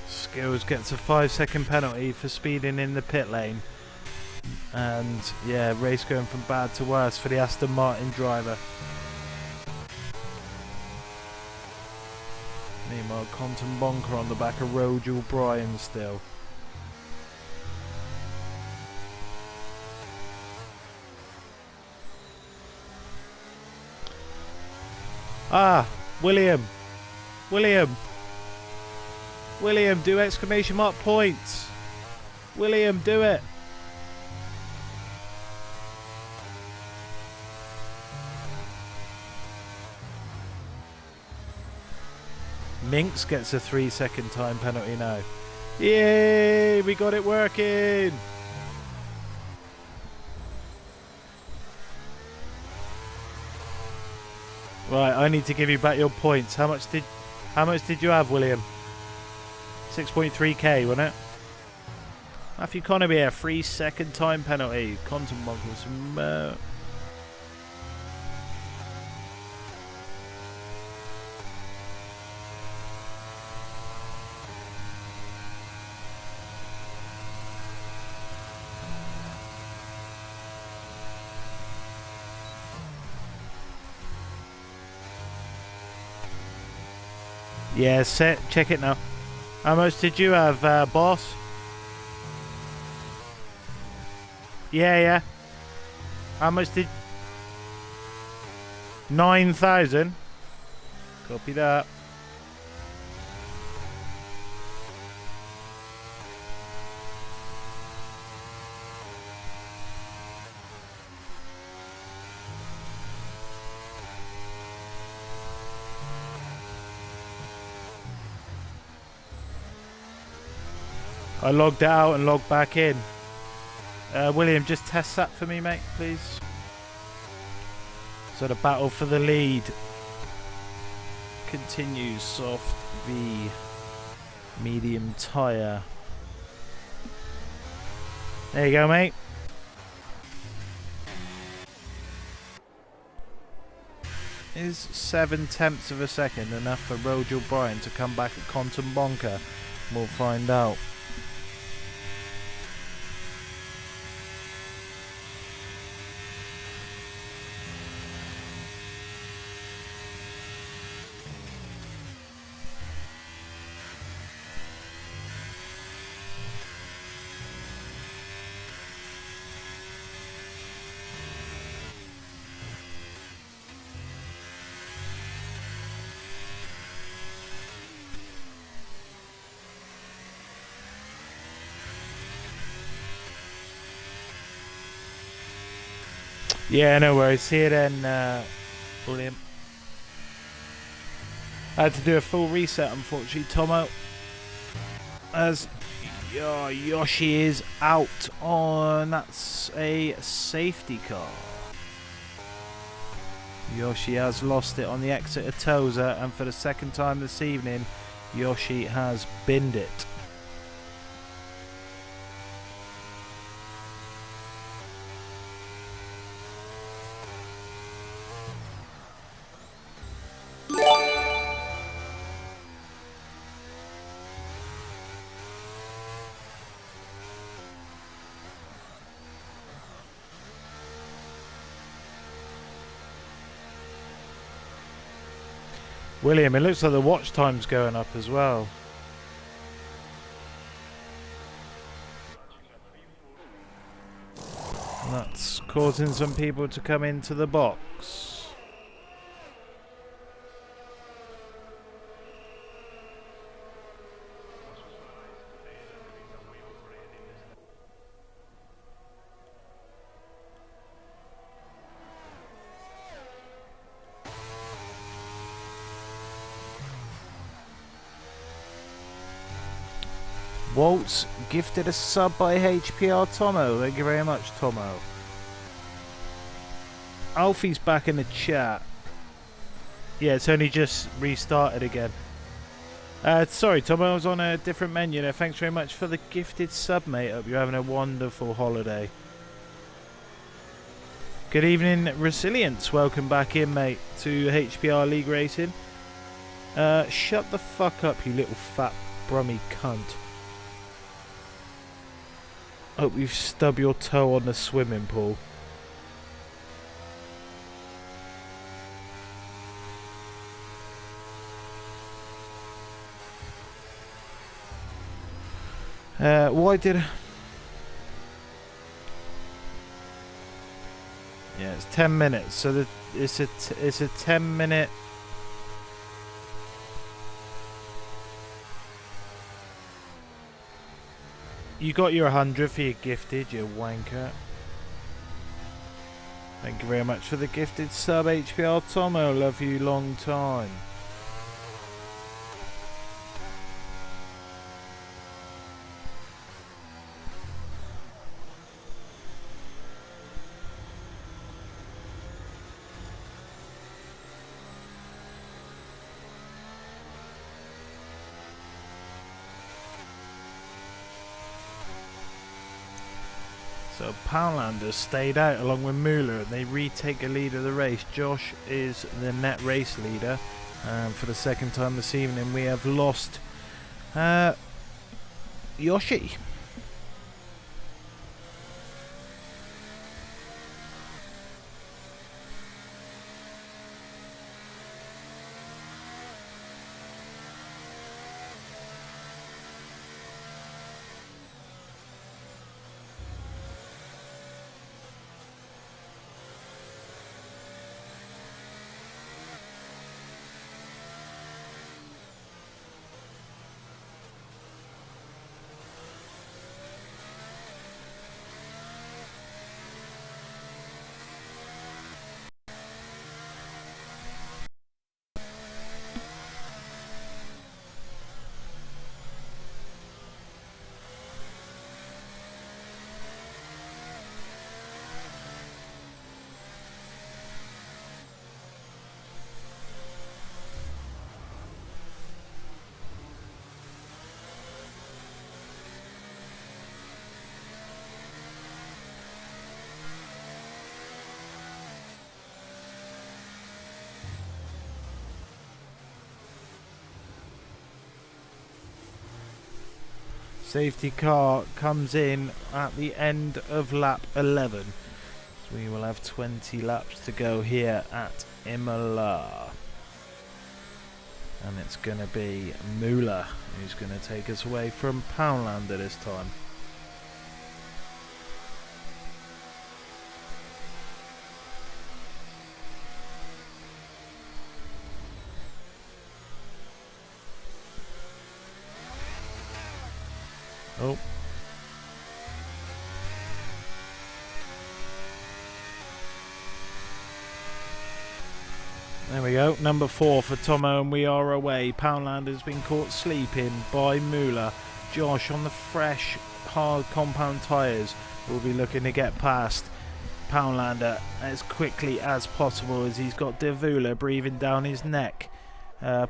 Skills gets a 5-second penalty for speeding in the pit lane, and yeah, race going from bad to worse for the Aston Martin driver. Meanwhile, Quantum Bonker on the back of Rogel Bryan still. William, do exclamation mark points. William, do it. Minx gets a 3-second time penalty now. Yay, we got it working. Right, I need to give you back your points. How much did you have, William? 6.3k, wasn't it? Matthew Conaby, a 3-second time penalty. Quantum Bonkers. Yeah, check it now. How much did you have, boss? Yeah. How much did... 9,000? Copy that. I logged out and logged back in. William, just test that for me, mate, please. So the battle for the lead continues. Soft v medium tyre. There you go, mate. Is 7/10 of a second enough for Roger O'Brien to come back at Quantum Bonker? We'll find out. Yeah, no worries. See you then, William. I had to do a full reset, unfortunately, Tomo. As Yoshi is out on... That's a safety car. Yoshi has lost it on the exit of Toza, and for the second time this evening, Yoshi has binned it. William, it looks like the watch time's going up as well. And that's causing some people to come into the box. Waltz gifted a sub by HPR Tomo. Thank you very much, Tomo. Alfie's back in the chat. Yeah, it's only just restarted again. Sorry, Tomo, I was on a different menu there. Thanks very much for the gifted sub, mate. Hope you're having a wonderful holiday. Good evening, Resilience. Welcome back in, mate, to HPR League Racing. Shut the fuck up, you little fat brummy cunt. Hope you stub your toe on the swimming pool. Why did... Yeah, it's 10 minutes, so it's a 10-minute... You got your 100 for your gifted, you wanker. Thank you very much for the gifted sub, HPR Tomo. Love you long time. So Poundlander stayed out along with Muller, and they retake the lead of the race. Josh is the net race leader. For the second time this evening, we have lost Yoshi. Safety car comes in at the end of lap 11. So we will have 20 laps to go here at Imola. And it's going to be Imola who's going to take us away from Poundlander this time. Oh. There we go, number 4 for Tomo, and we are away. Poundland has been caught sleeping by Moolah. Josh on the fresh, hard compound tyres will be looking to get past Poundlander as quickly as possible as he's got Devula breathing down his neck.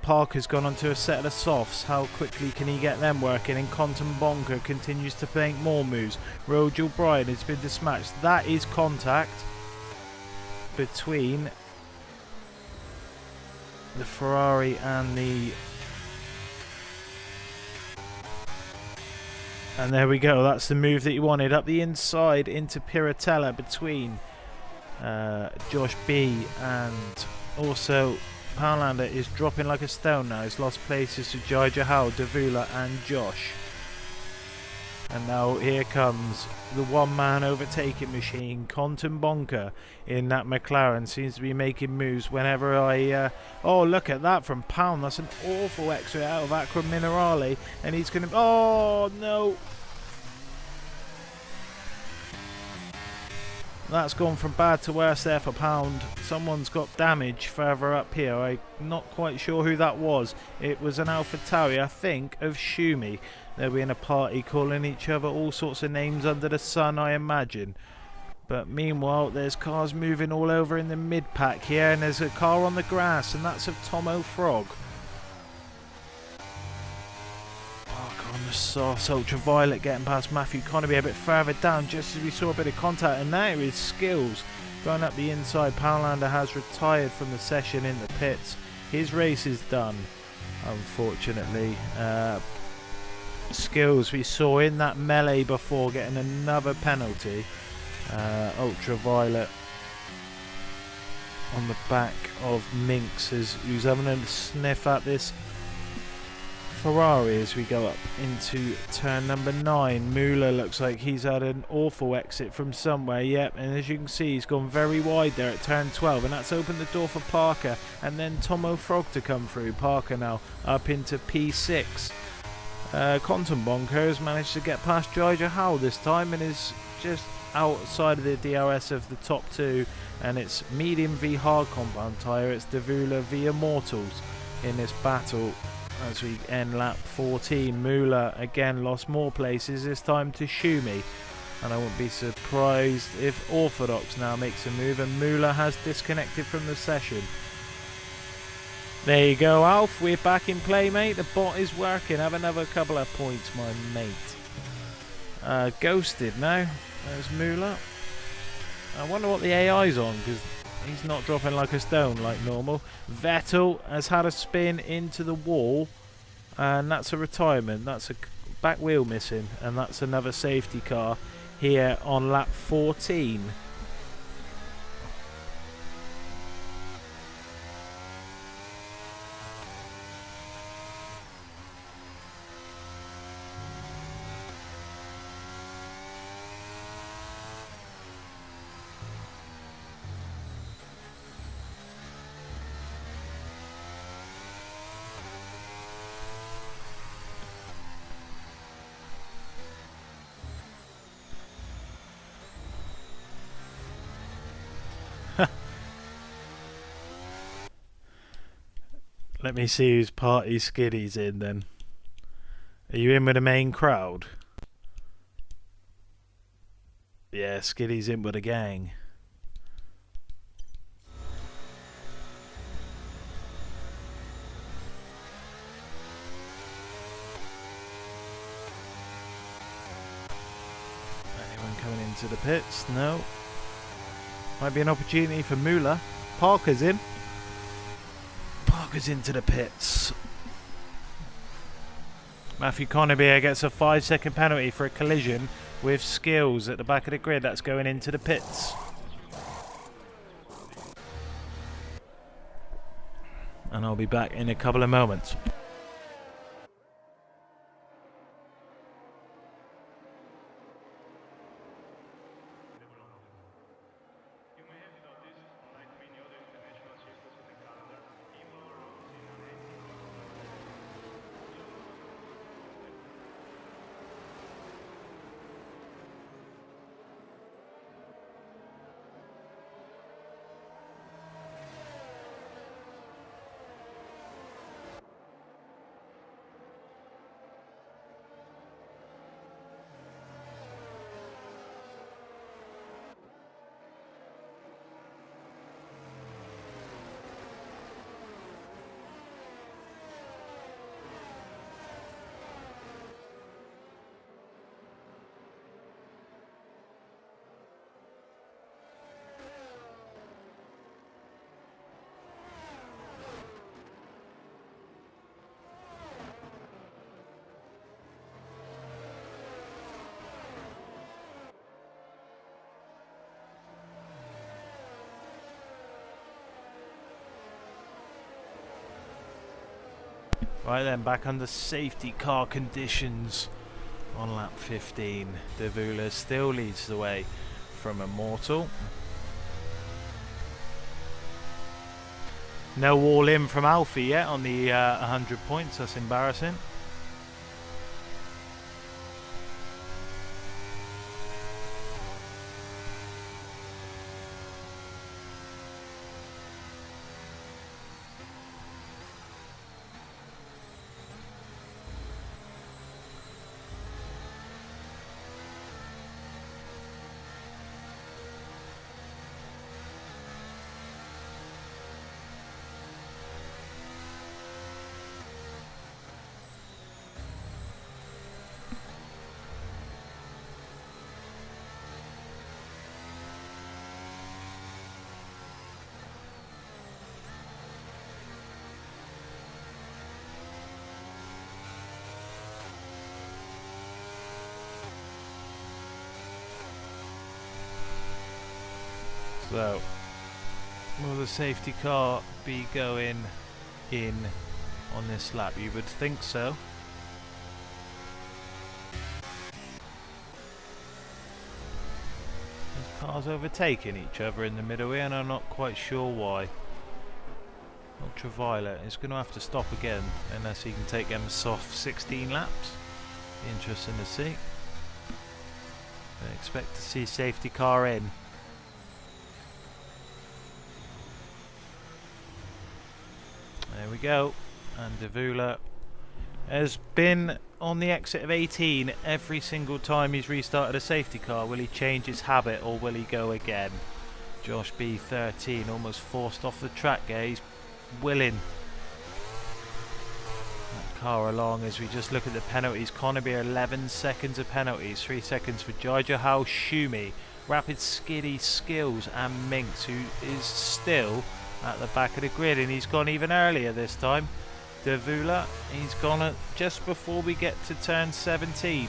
Parker's gone onto a set of the softs. How quickly can he get them working? And Quantum Bonker continues to make more moves. Rogel Bryan has been dispatched. That is contact between the Ferrari and the... And there we go. That's the move that you wanted. Up the inside into Piratella between Josh B and also... Poundlander is dropping like a stone now. He's lost places to Jai Jahal, Devula and Josh. And now here comes the one-man overtaking machine. Quantum Bonker in that McLaren seems to be making moves whenever I... oh, look at that from Pound. That's an awful exit out of Acqua Minerale. And he's going to... oh, no. That's gone from bad to worse there for Pound. Someone's got damage further up here. I'm not quite sure who that was. It was an AlphaTauri, I think, of Shumi. They'll be in a party calling each other all sorts of names under the sun, I imagine. But meanwhile, there's cars moving all over in the mid-pack here, and there's a car on the grass, and that's of Tomo Frog. On the soft ultraviolet getting past Matthew Connerby a bit further down just as we saw a bit of contact, and now his skills going up the inside. Poundlander has retired from the session in the pits. His race is done, unfortunately. Skills we saw in that melee before getting another penalty. Ultraviolet on the back of Minx who's having a sniff at this Ferrari as we go up into turn number 9. Moolah looks like he's had an awful exit from somewhere. Yep, and as you can see, he's gone very wide there at turn 12, and that's opened the door for Parker and then Tomo Frog to come through. Parker now up into P6. Quantum Bonker has managed to get past Jai Jahal this time and is just outside of the DRS of the top 2, and it's medium v hard compound tyre. It's Devula v Immortals in this battle. As we end lap 14, Moolah again lost more places, this time to Shumi. And I wouldn't be surprised if Orthodox now makes a move and Moolah has disconnected from the session. There you go, Alf. We're back in play, mate. The bot is working. Have another couple of points, my mate. Ghosted now. There's Moolah. I wonder what the AI's on, because he's not dropping like a stone like normal. Vettel has had a spin into the wall, and that's a retirement. That's a back wheel missing, and that's another safety car here on lap 14. Let me see whose party Skiddy's in then. Are you in with the main crowd? Yeah, Skiddy's in with the gang. Anyone coming into the pits? No. Might be an opportunity for Moolah. Parker's in. Parker's into the pits. Matthew Connor gets a 5-second penalty for a collision with Skills at the back of the grid. That's going into the pits. And I'll be back in a couple of moments. Right then, back under safety car conditions on lap 15. Davula still leads the way from Immortal. No all in from Alfie yet on the 100 points, that's embarrassing. So, will the safety car be going in on this lap? You would think so. These cars overtaking each other in the middle here, and I'm not quite sure why. Ultraviolet is going to have to stop again unless he can take them soft 16 laps. Be interesting to see. I expect to see safety car in. There we go, and Davula has been on the exit of 18 every single time he's restarted a safety car. Will he change his habit or will he go again? Josh B 13 almost forced off the track there. He's willing that car along as we just look at the penalties. Conaby 11 seconds of penalties, 3 seconds for Jaija Hao, Shumi, Rapid Skiddy, Skills and Minx, who is still at the back of the grid, and he's gone even earlier this time. Davula, he's gone just before we get to turn 17,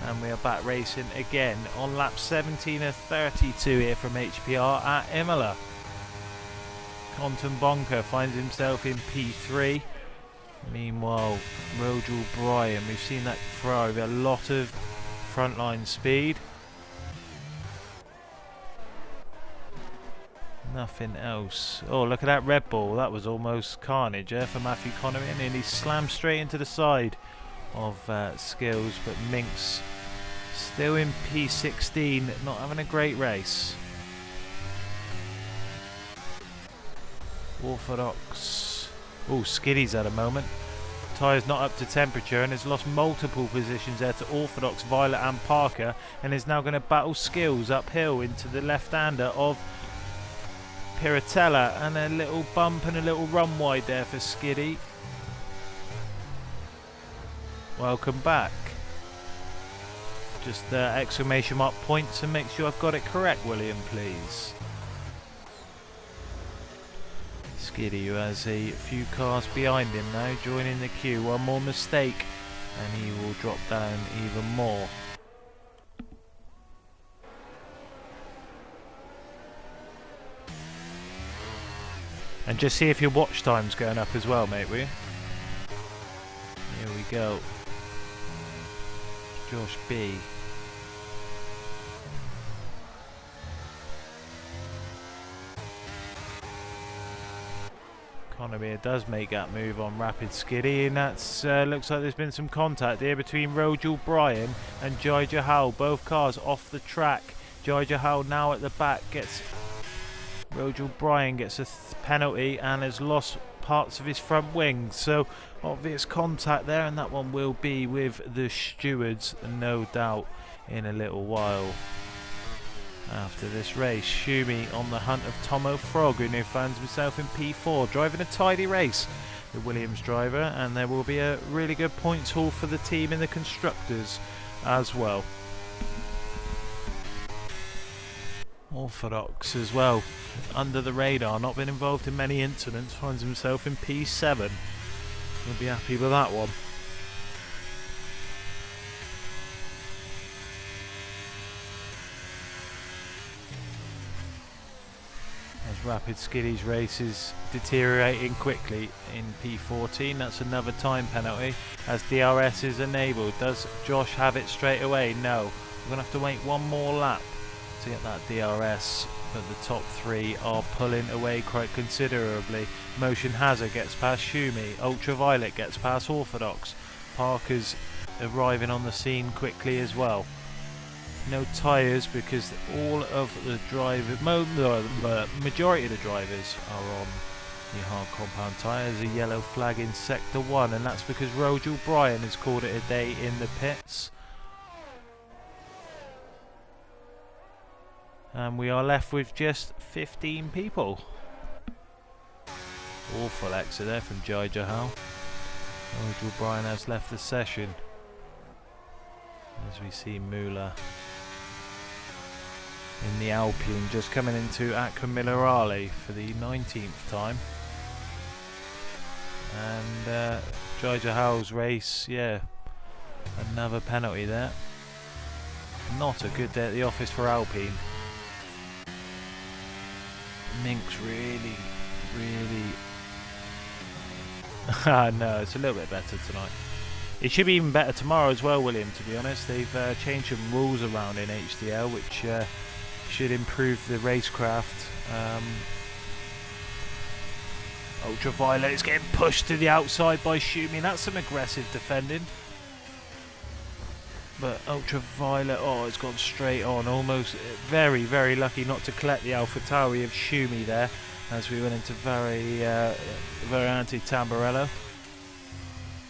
and we are back racing again on lap 17 of 32 here from HPR at Imola. Compton Bonker finds himself in P3. Meanwhile, Rodel Bryan, we've seen that Ferrari with a lot of frontline speed. Nothing else. Oh, look at that Red Bull. That was almost carnage for Matthew Connery, and he slammed straight into the side of Skills, but Minx still in P16, not having a great race. Orthodox. Oh, Skiddy's at a moment. Tyre's not up to temperature and has lost multiple positions there to Orthodox, Violet and Parker, and is now going to battle Skills uphill into the left-hander of Piratella, and a little bump and a little run wide there for Skiddy. Welcome back. Just exclamation mark points and make sure I've got it correct, William, please. Skiddy, who has a few cars behind him now, joining the queue. One more mistake and he will drop down even more. And just see if your watch time's going up as well, mate, will you? Here we go. Josh B. Conamere does make that move on Rapid Skiddy, and that's looks like there's been some contact here between Rojul Bryan and Jai Jahal. Both cars off the track. Jai Jahal now at the back gets... Rojul Bryan gets a penalty and has lost parts of his front wing, so obvious contact there, and that one will be with the stewards, no doubt, in a little while. After this race, Schumi on the hunt of Tomo Frog, who now finds himself in P4, driving a tidy race, the Williams driver, and there will be a really good points haul for the team in the constructors as well. Orthodox as well, under the radar, not been involved in many incidents, finds himself in P7. We'll be happy with that one. As Rapid Skiddy's race is deteriorating quickly in P14, that's another time penalty as DRS is enabled. Does Josh have it straight away? No. We're going to have to wait one more lap to get that DRS, but the top three are pulling away quite considerably. Motion Hazard gets past Schumi, Ultraviolet gets past Orthodox, Parker's arriving on the scene quickly as well. No tyres because all of the majority of the drivers are on the hard compound tyres. A yellow flag in sector 1, and that's because Rojul Bryan has called it a day in the pits. And we are left with just 15 people. Awful exit there from Jai Jahal. Rojul Bryan has left the session. As we see Imola in the Alpine just coming into Acqua Minerale for the 19th time. And Jai Jahal's race, yeah, another penalty there. Not a good day at the office for Alpine. Minx really no, it's a little bit better tonight. It should be even better tomorrow as well, William, to be honest. They've changed some rules around in HDL which should improve the racecraft. Ultraviolet is getting pushed to the outside by Schumi. That's some aggressive defending. But Ultraviolet, oh, it's gone straight on. Almost very, very lucky not to collect the AlphaTauri of Schumi there as we went into very anti-Tamburello.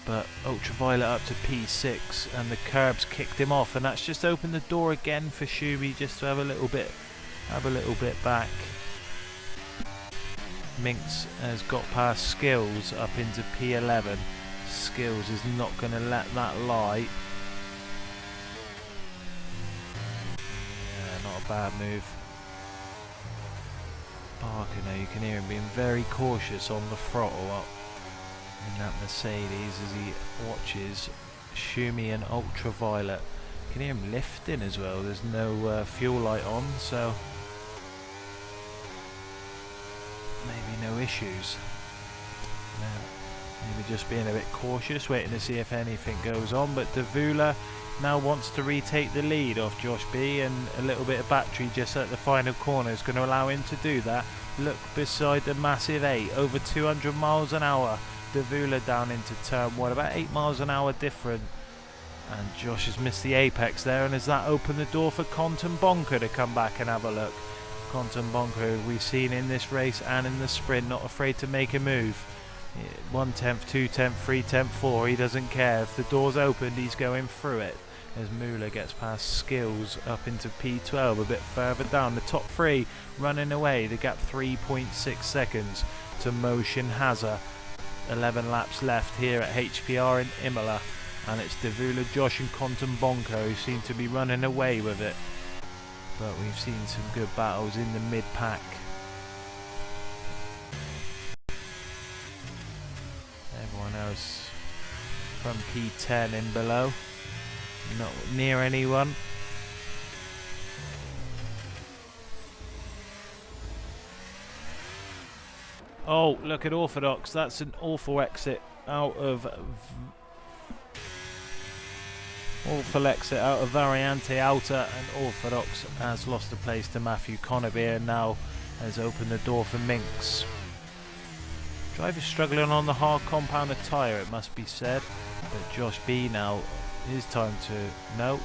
But Ultraviolet up to P6 and the curbs kicked him off, and that's just opened the door again for Schumi just to have a little bit back. Minx has got past Skills up into P11. Skills is not going to let that lie. Not a bad move. Parker now, you can hear him being very cautious on the throttle up in that Mercedes as he watches Schumi and Ultraviolet. You can hear him lifting as well. There's no fuel light on, so maybe no issues. Maybe just being a bit cautious, waiting to see if anything goes on. But Davula now wants to retake the lead off Josh B, and a little bit of battery just at the final corner is going to allow him to do that. Look beside the massive 8, over 200 miles an hour. Davula down into turn 1, about 8 miles an hour different. And Josh has missed the apex there, and has that opened the door for Conton Bonker to come back and have a look. Conton Bonker, we've seen in this race and in the sprint, not afraid to make a move. 1/10, 2/10, 3/10, 4, he doesn't care. If the door's opened, he's going through it. As Muller gets past Skills up into P12, a bit further down. The top three running away, the gap 3.6 seconds to Motion Hazard. 11 laps left here at HPR in Imola, and it's Davula, Josh and Conton Bonko who seem to be running away with it. But we've seen some good battles in the mid-pack. Everyone else from P10 in below. Not near anyone. Oh, look at Orthodox. That's an awful exit out of Variante Outer, and Orthodox has lost the place to Matthew Conaby and now has opened the door for Minx. Driver struggling on the hard compounder tyre, it must be said, but Josh B now, his time to... No,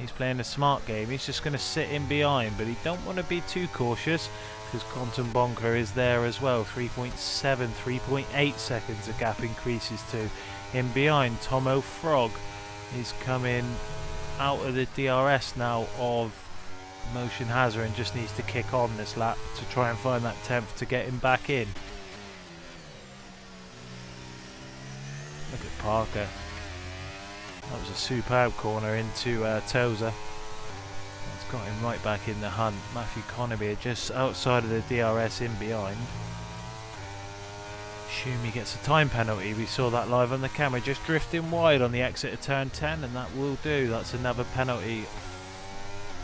he's playing a smart game. He's just going to sit in behind, but he don't want to be too cautious because Quantum Bonker is there as well. 3.7, 3.8 seconds the gap increases to. In behind, Tomo Frog is coming out of the DRS now of Motion Hazard and just needs to kick on this lap to try and find that 10th to get him back in. Look at Parker. That was a superb corner into Tozer. It's got him right back in the hunt. Matthew Conaby just outside of the DRS in behind. Schumi gets a time penalty. We saw that live on the camera, just drifting wide on the exit of turn 10, and that will do. That's another penalty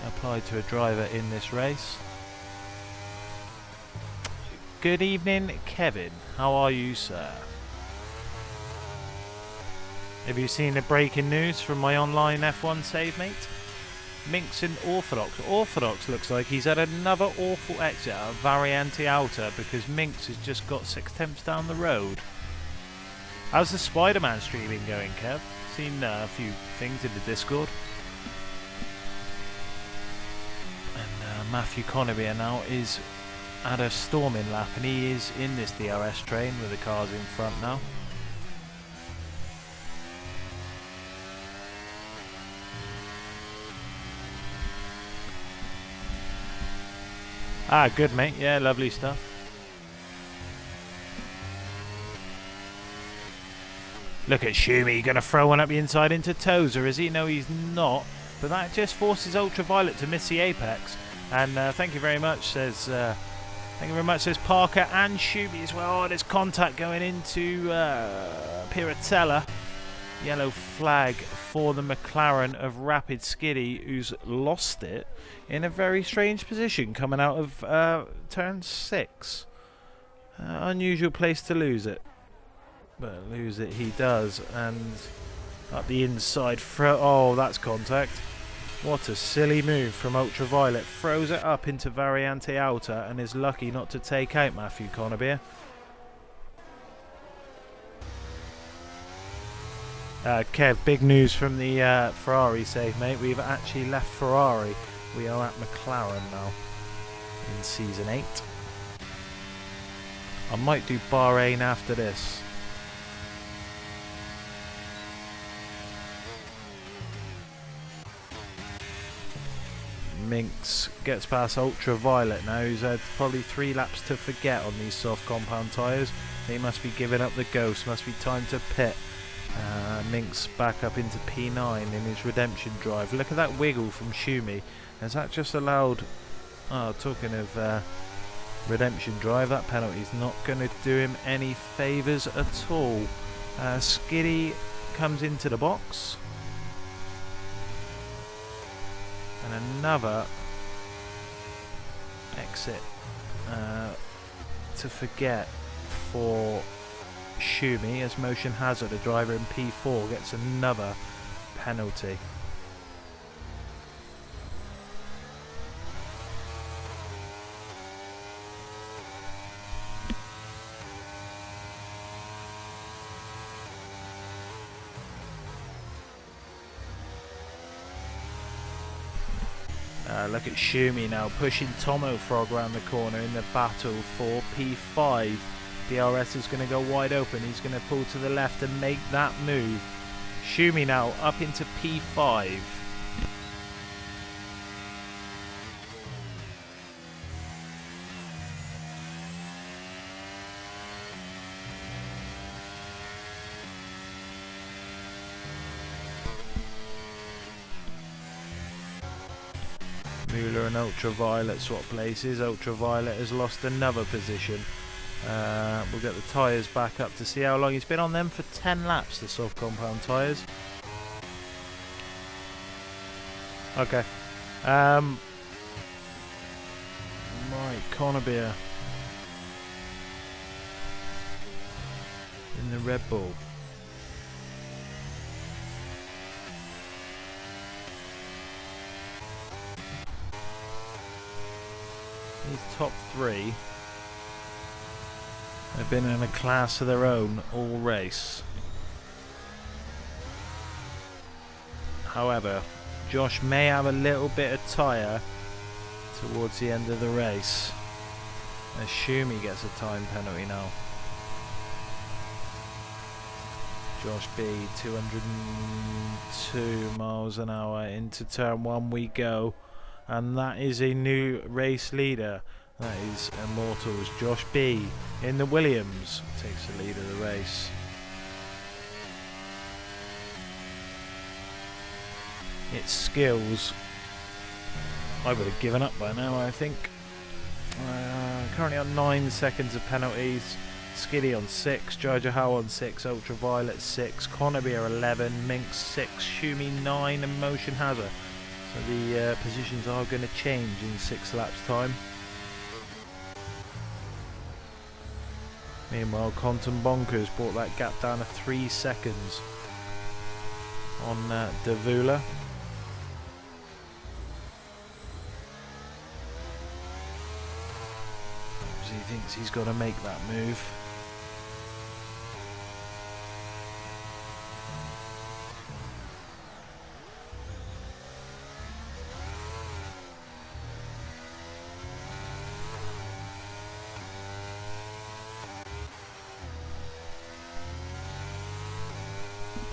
applied to a driver in this race. Good evening, Kevin. How are you, sir? Have you seen the breaking news from my online F1 save, mate? Minx and Orthodox. Orthodox looks like he's had another awful exit out of Variante Outer because Minx has just got 6/10 down the road. How's the Spider-Man streaming going, Kev? Seen a few things in the Discord. And Matthew Conaby now is at a storming lap, and he is in this DRS train with the cars in front now. Ah, good, mate. Yeah, lovely stuff. Look at Schumi. Going to throw one up the inside into Tozer, is he? No, he's not. But that just forces Ultraviolet to miss the apex. And thank you very much, says Parker and Schumi as well. Oh, there's contact going into Piratella. Yellow flag for the McLaren of Rapid Skiddy, who's lost it in a very strange position coming out of turn 6. Unusual place to lose it, but lose it he does. And up the inside, oh, that's contact. What a silly move from Ultraviolet. Throws it up into Variante Outer and is lucky not to take out Matthew Conaby. Kev, big news from the Ferrari save, mate. We've actually left Ferrari. We are at McLaren now in Season 8. I might do Bahrain after this. Minx gets past Ultraviolet now, who's had probably 3 laps to forget on these soft compound tyres. He must be giving up the ghost, must be time to pit. Minx back up into P9 in his redemption drive. Look at that wiggle from Schumi. Has that just allowed... Oh, talking of redemption drive, that penalty's not going to do him any favours at all. Skiddy comes into the box. And another exit to forget for Schumi as Motion Hazard, a driver in P4, gets another penalty. Look at Schumi now pushing Tomo Frog around the corner in the battle for P5. DRS is going to go wide open. He's going to pull to the left and make that move. Schumi now up into P5. Mueller and Ultraviolet swap places. Ultraviolet has lost another position. We'll get the tyres back up to see how long he's been on them. For 10 laps, the soft compound tyres. Okay. Right, Connebier in the Red Bull. These top three have been in a class of their own all race. However, Josh may have a little bit of tyre towards the end of the race. I assume he gets a time penalty now. Josh B, 202 miles an hour into turn 1 we go. And that is a new race leader. That is Immortals. Josh B in the Williams takes the lead of the race. It's skills. I would have given up by now, I think. Currently on 9 seconds of penalties. Skiddy on 6, Jojo Howe on 6, Ultraviolet 6, Connebier 11, Minx 6, Shumi 9, and Motion Hazard. So the positions are going to change in 6 laps time. Meanwhile, Quantum Bonkers brought that gap down to 3 seconds on Davula. He thinks he's got to make that move.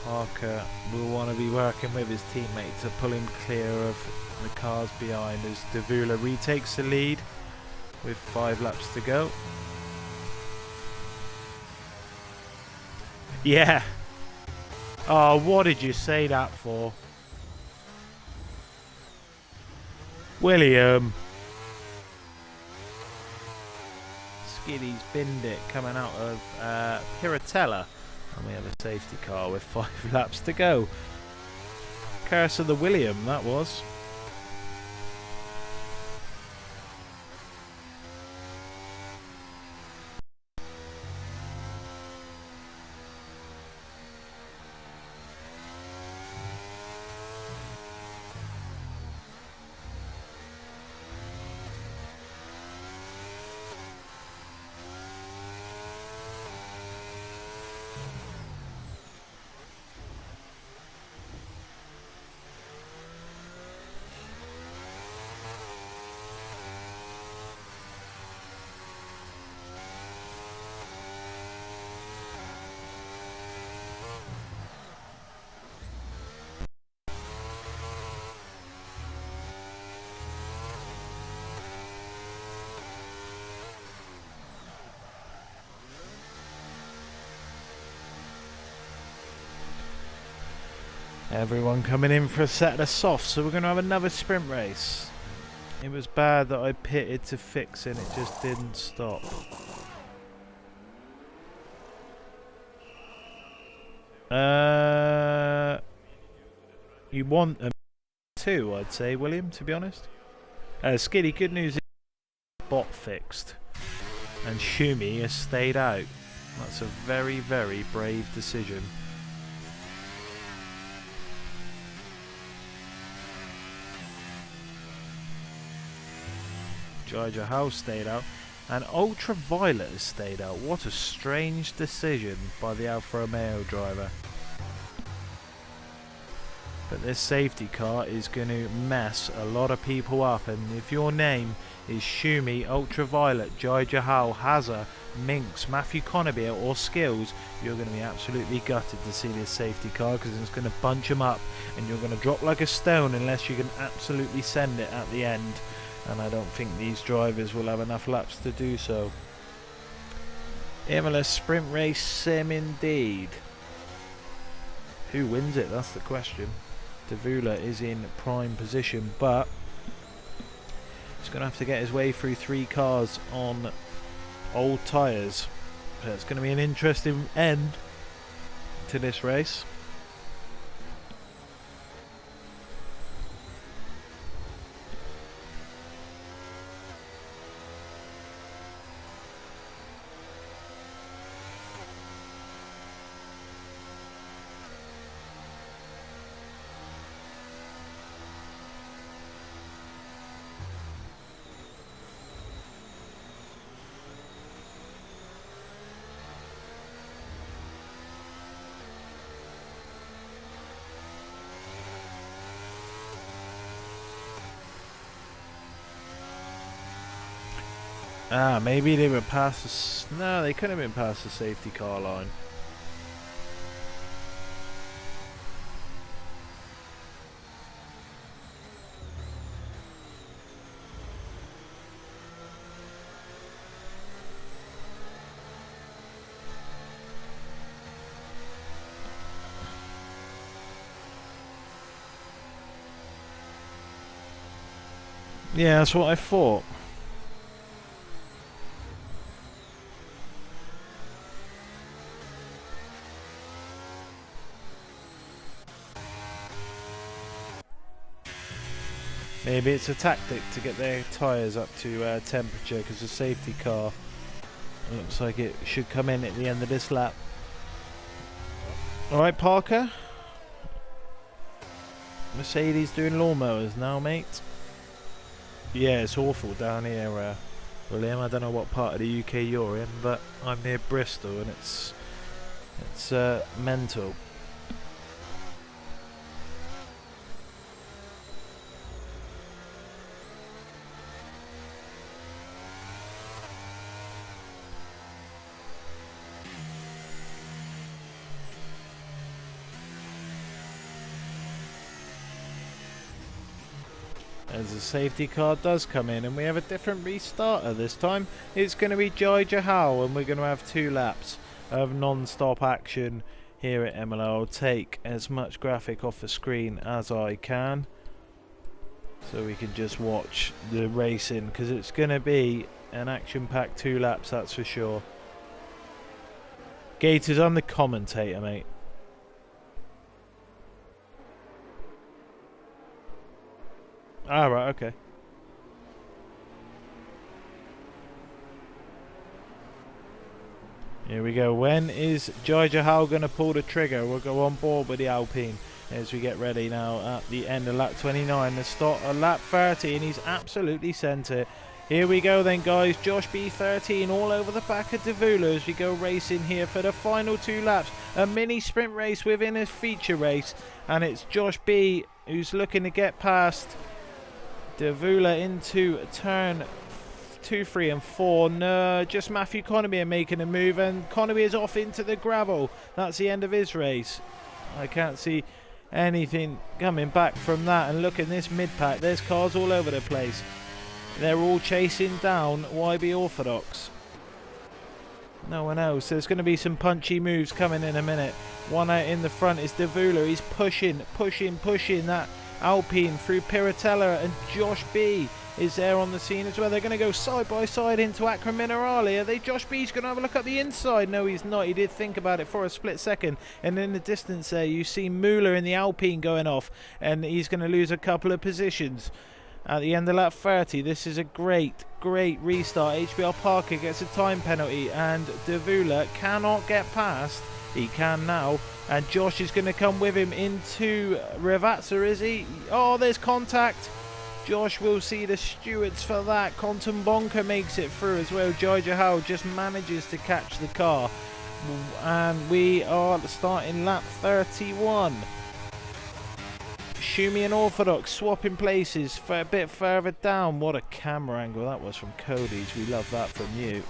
Parker will want to be working with his teammate to pull him clear of the cars behind as Davula retakes the lead with 5 laps to go. Yeah. Oh, what did you say that for? William. Skiddy's binned it coming out of Piratella. And we have a safety car with 5 laps to go. Curse of the William, that was. Everyone coming in for a set of the softs, so we're going to have another sprint race. It was bad that I pitted to fix it, it just didn't stop. You want a 2, I'd say, William, to be honest. Skiddy, good news is bot fixed. And Shumi has stayed out. That's a very, very brave decision. Jojo House stayed out, and Ultraviolet has stayed out. What a strange decision by the Alfa Romeo driver. But this safety car is going to mess a lot of people up, and if your name is Shumi, Ultraviolet, Jojo Howe, Hazard, Minx, Matthew Connebier or Skills, you're going to be absolutely gutted to see this safety car, because it's going to bunch them up and you're going to drop like a stone unless you can absolutely send it at the end. And I don't think these drivers will have enough laps to do so. Imola sprint race sim indeed. Who wins it? That's the question. Davula is in prime position, but he's going to have to get his way through 3 cars on old tyres. So it's going to be an interesting end to this race. Ah, maybe they were past the... No, they couldn't have been past the safety car line. Yeah, that's what I thought. Maybe it's a tactic to get their tyres up to temperature, because the safety car looks like it should come in at the end of this lap. Alright, Parker. Mercedes doing lawnmowers now, mate. Yeah, it's awful down here, William. I don't know what part of the UK you're in, but I'm near Bristol and it's mental. As the safety car does come in, and we have a different restarter this time. It's going to be Jai Jahal, and we're going to have 2 laps of non-stop action here at Imola. I'll take as much graphic off the screen as I can, so we can just watch the racing, because it's going to be an action-packed 2 laps, that's for sure. Gators, I'm the commentator, mate. Ah, right, okay. Here we go. When is Jai Jahal going to pull the trigger? We'll go on board with the Alpine as we get ready now at the end of lap 29. The start of lap 30, and he's absolutely sent it. Here we go then, guys. Josh B13 all over the back of Davula as we go racing here for the final 2 laps. A mini sprint race within a feature race, and it's Josh B who's looking to get past Davula into turn 2, 3 and 4. No, just Matthew Connerby are making a move, and Connerby is off into the gravel. That's the end of his race. I can't see anything coming back from that. And look at this mid-pack, there's cars all over the place. They're all chasing down YB Orthodox. No one else. There's going to be some punchy moves coming in a minute. One out in the front is Davula. He's pushing that Alpine through Piratella, and Josh B is there on the scene as well. They're going to go side by side into Acra Minerale. Are they? Josh B's going to have a look at the inside. No, he's not. He did think about it for a split second, and in the distance there you see Muller in the Alpine going off, and he's going to lose a couple of positions at the end of lap 30. This is a great restart. HPR Parker gets a time penalty, and Davula cannot get past. He can now, and Josh is going to come with him into Ravazza, is he? Oh, there's contact. Josh will see the stewards for that. Quantum Bonker makes it through as well. Jai Jahal just manages to catch the car, and we are starting lap 31. Schumi and Orthodox swapping places for a bit further down. What a camera angle that was from Cody's. We love that from you.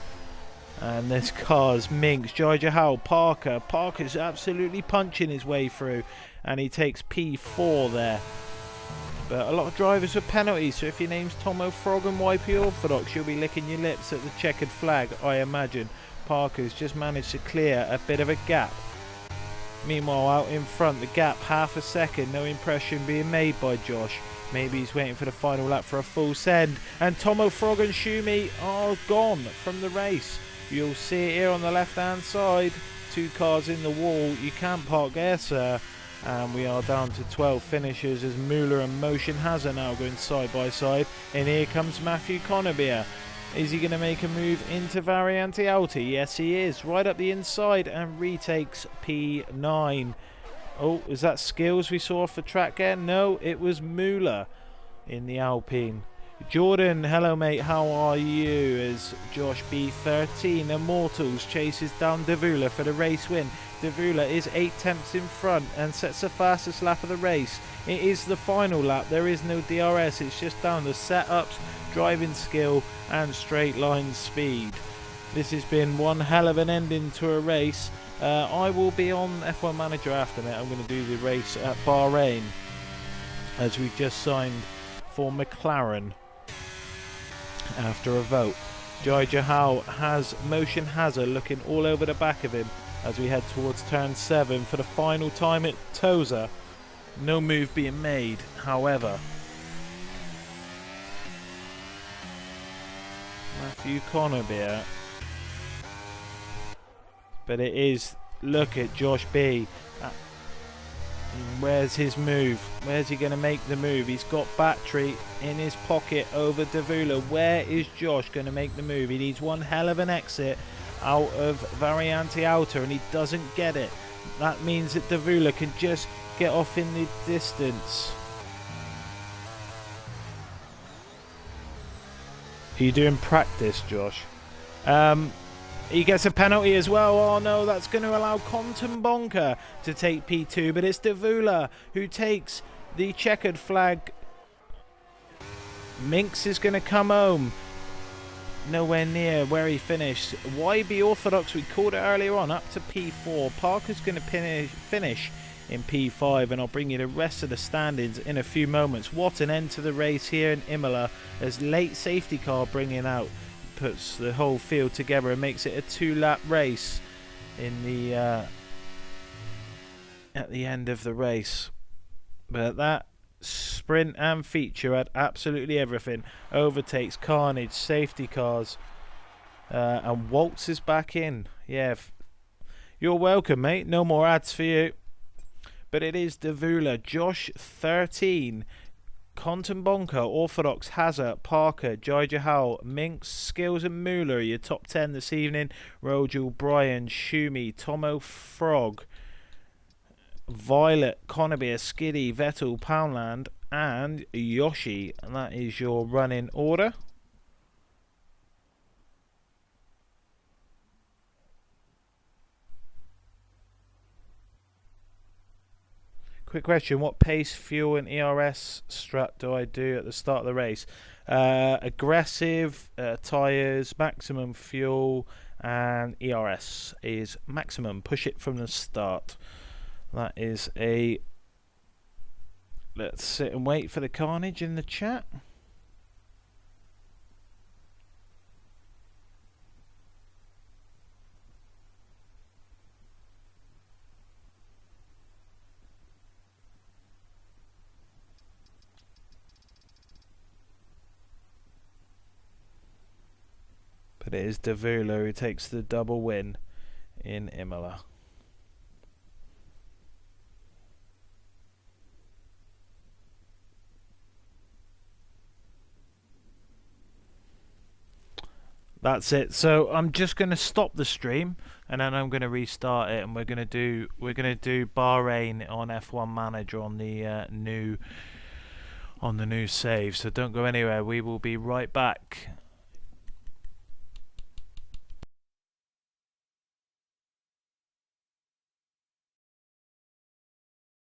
And this car's Minx, Jai Jahal, Parker. Parker's absolutely punching his way through, and he takes P4 there. But a lot of drivers with penalties, so if your name's Tomo Frog and YP Orthodox, you'll be licking your lips at the checkered flag, I imagine. Parker's just managed to clear a bit of a gap. Meanwhile, out in front, the gap half a second, no impression being made by Josh. Maybe he's waiting for the final lap for a full send. And Tomo Frog and Schumi are gone from the race. You'll see it here on the left hand side, 2 cars in the wall. You can't park there, sir. And we are down to 12 finishers as Muller and Motion Hazard now going side by side. And here comes Matthew Conabier. Is he going to make a move into Variante Alta? Yes, he is. Right up the inside and retakes P9. Oh, is that Skills we saw off the track there? No, it was Muller in the Alpine. Jordan, hello mate, how are you? As Josh B13 Immortals chases down Davula for the race win. Davula is 8 tenths in front and sets the fastest lap of the race. It is the final lap. There is no DRS. It's just down to setups, driving skill and straight line speed. This has been one hell of an ending to a race. I will be on F1 Manager after that. I'm going to do the race at Bahrain as we've just signed for McLaren after a vote. Jai Jahal has Motion Hazard looking all over the back of him as we head towards turn 7 for the final time at Tosa. No move being made, however. Matthew Conabier. But it is, look at Josh B. Where's his move? Where's he going to make the move? He's got battery in his pocket over Davula. Where is Josh going to make the move? He needs one hell of an exit out of Variante Alta and he doesn't get it. That means that Davula can just get off in the distance. Are you doing practice, Josh? He gets a penalty as well. Oh no, that's going to allow Compton Bonker to take P2, but it's Davula who takes the checkered flag. Minx is going to come home. Nowhere near where he finished. YB Orthodox, we called it earlier on, up to P4. Parker's going to finish in P5, and I'll bring you the rest of the standings in a few moments. What an end to the race here in Imola as late safety car bringing out puts the whole field together and makes it a 2-lap race in the at the end of the race. But that sprint and feature had absolutely everything. Overtakes, carnage, safety cars, and Waltz is back in. Yeah, you're welcome, mate. No more ads for you. But it is Davula, Josh 13, Compton Bonker, Orthodox, Hazard, Parker, Jai Jahal, Minx, Skills and Muller, your top 10 this evening. Rogel, Brian, Shumi, Tomo Frog, Violet, Conabier, Skiddy, Vettel, Poundland and Yoshi. And that is your running order. Quick question, what pace, fuel and ERS strut do I do at the start of the race? Aggressive, tyres, maximum fuel, and ERS is maximum. Push it from the start. That is a... Let's sit and wait for the carnage in the chat. But it is Davula who takes the double win in Imola. That's it. So I'm just going to stop the stream and then I'm going to restart it, and we're going to do Bahrain on F1 Manager on the new save. So don't go anywhere. We will be right back.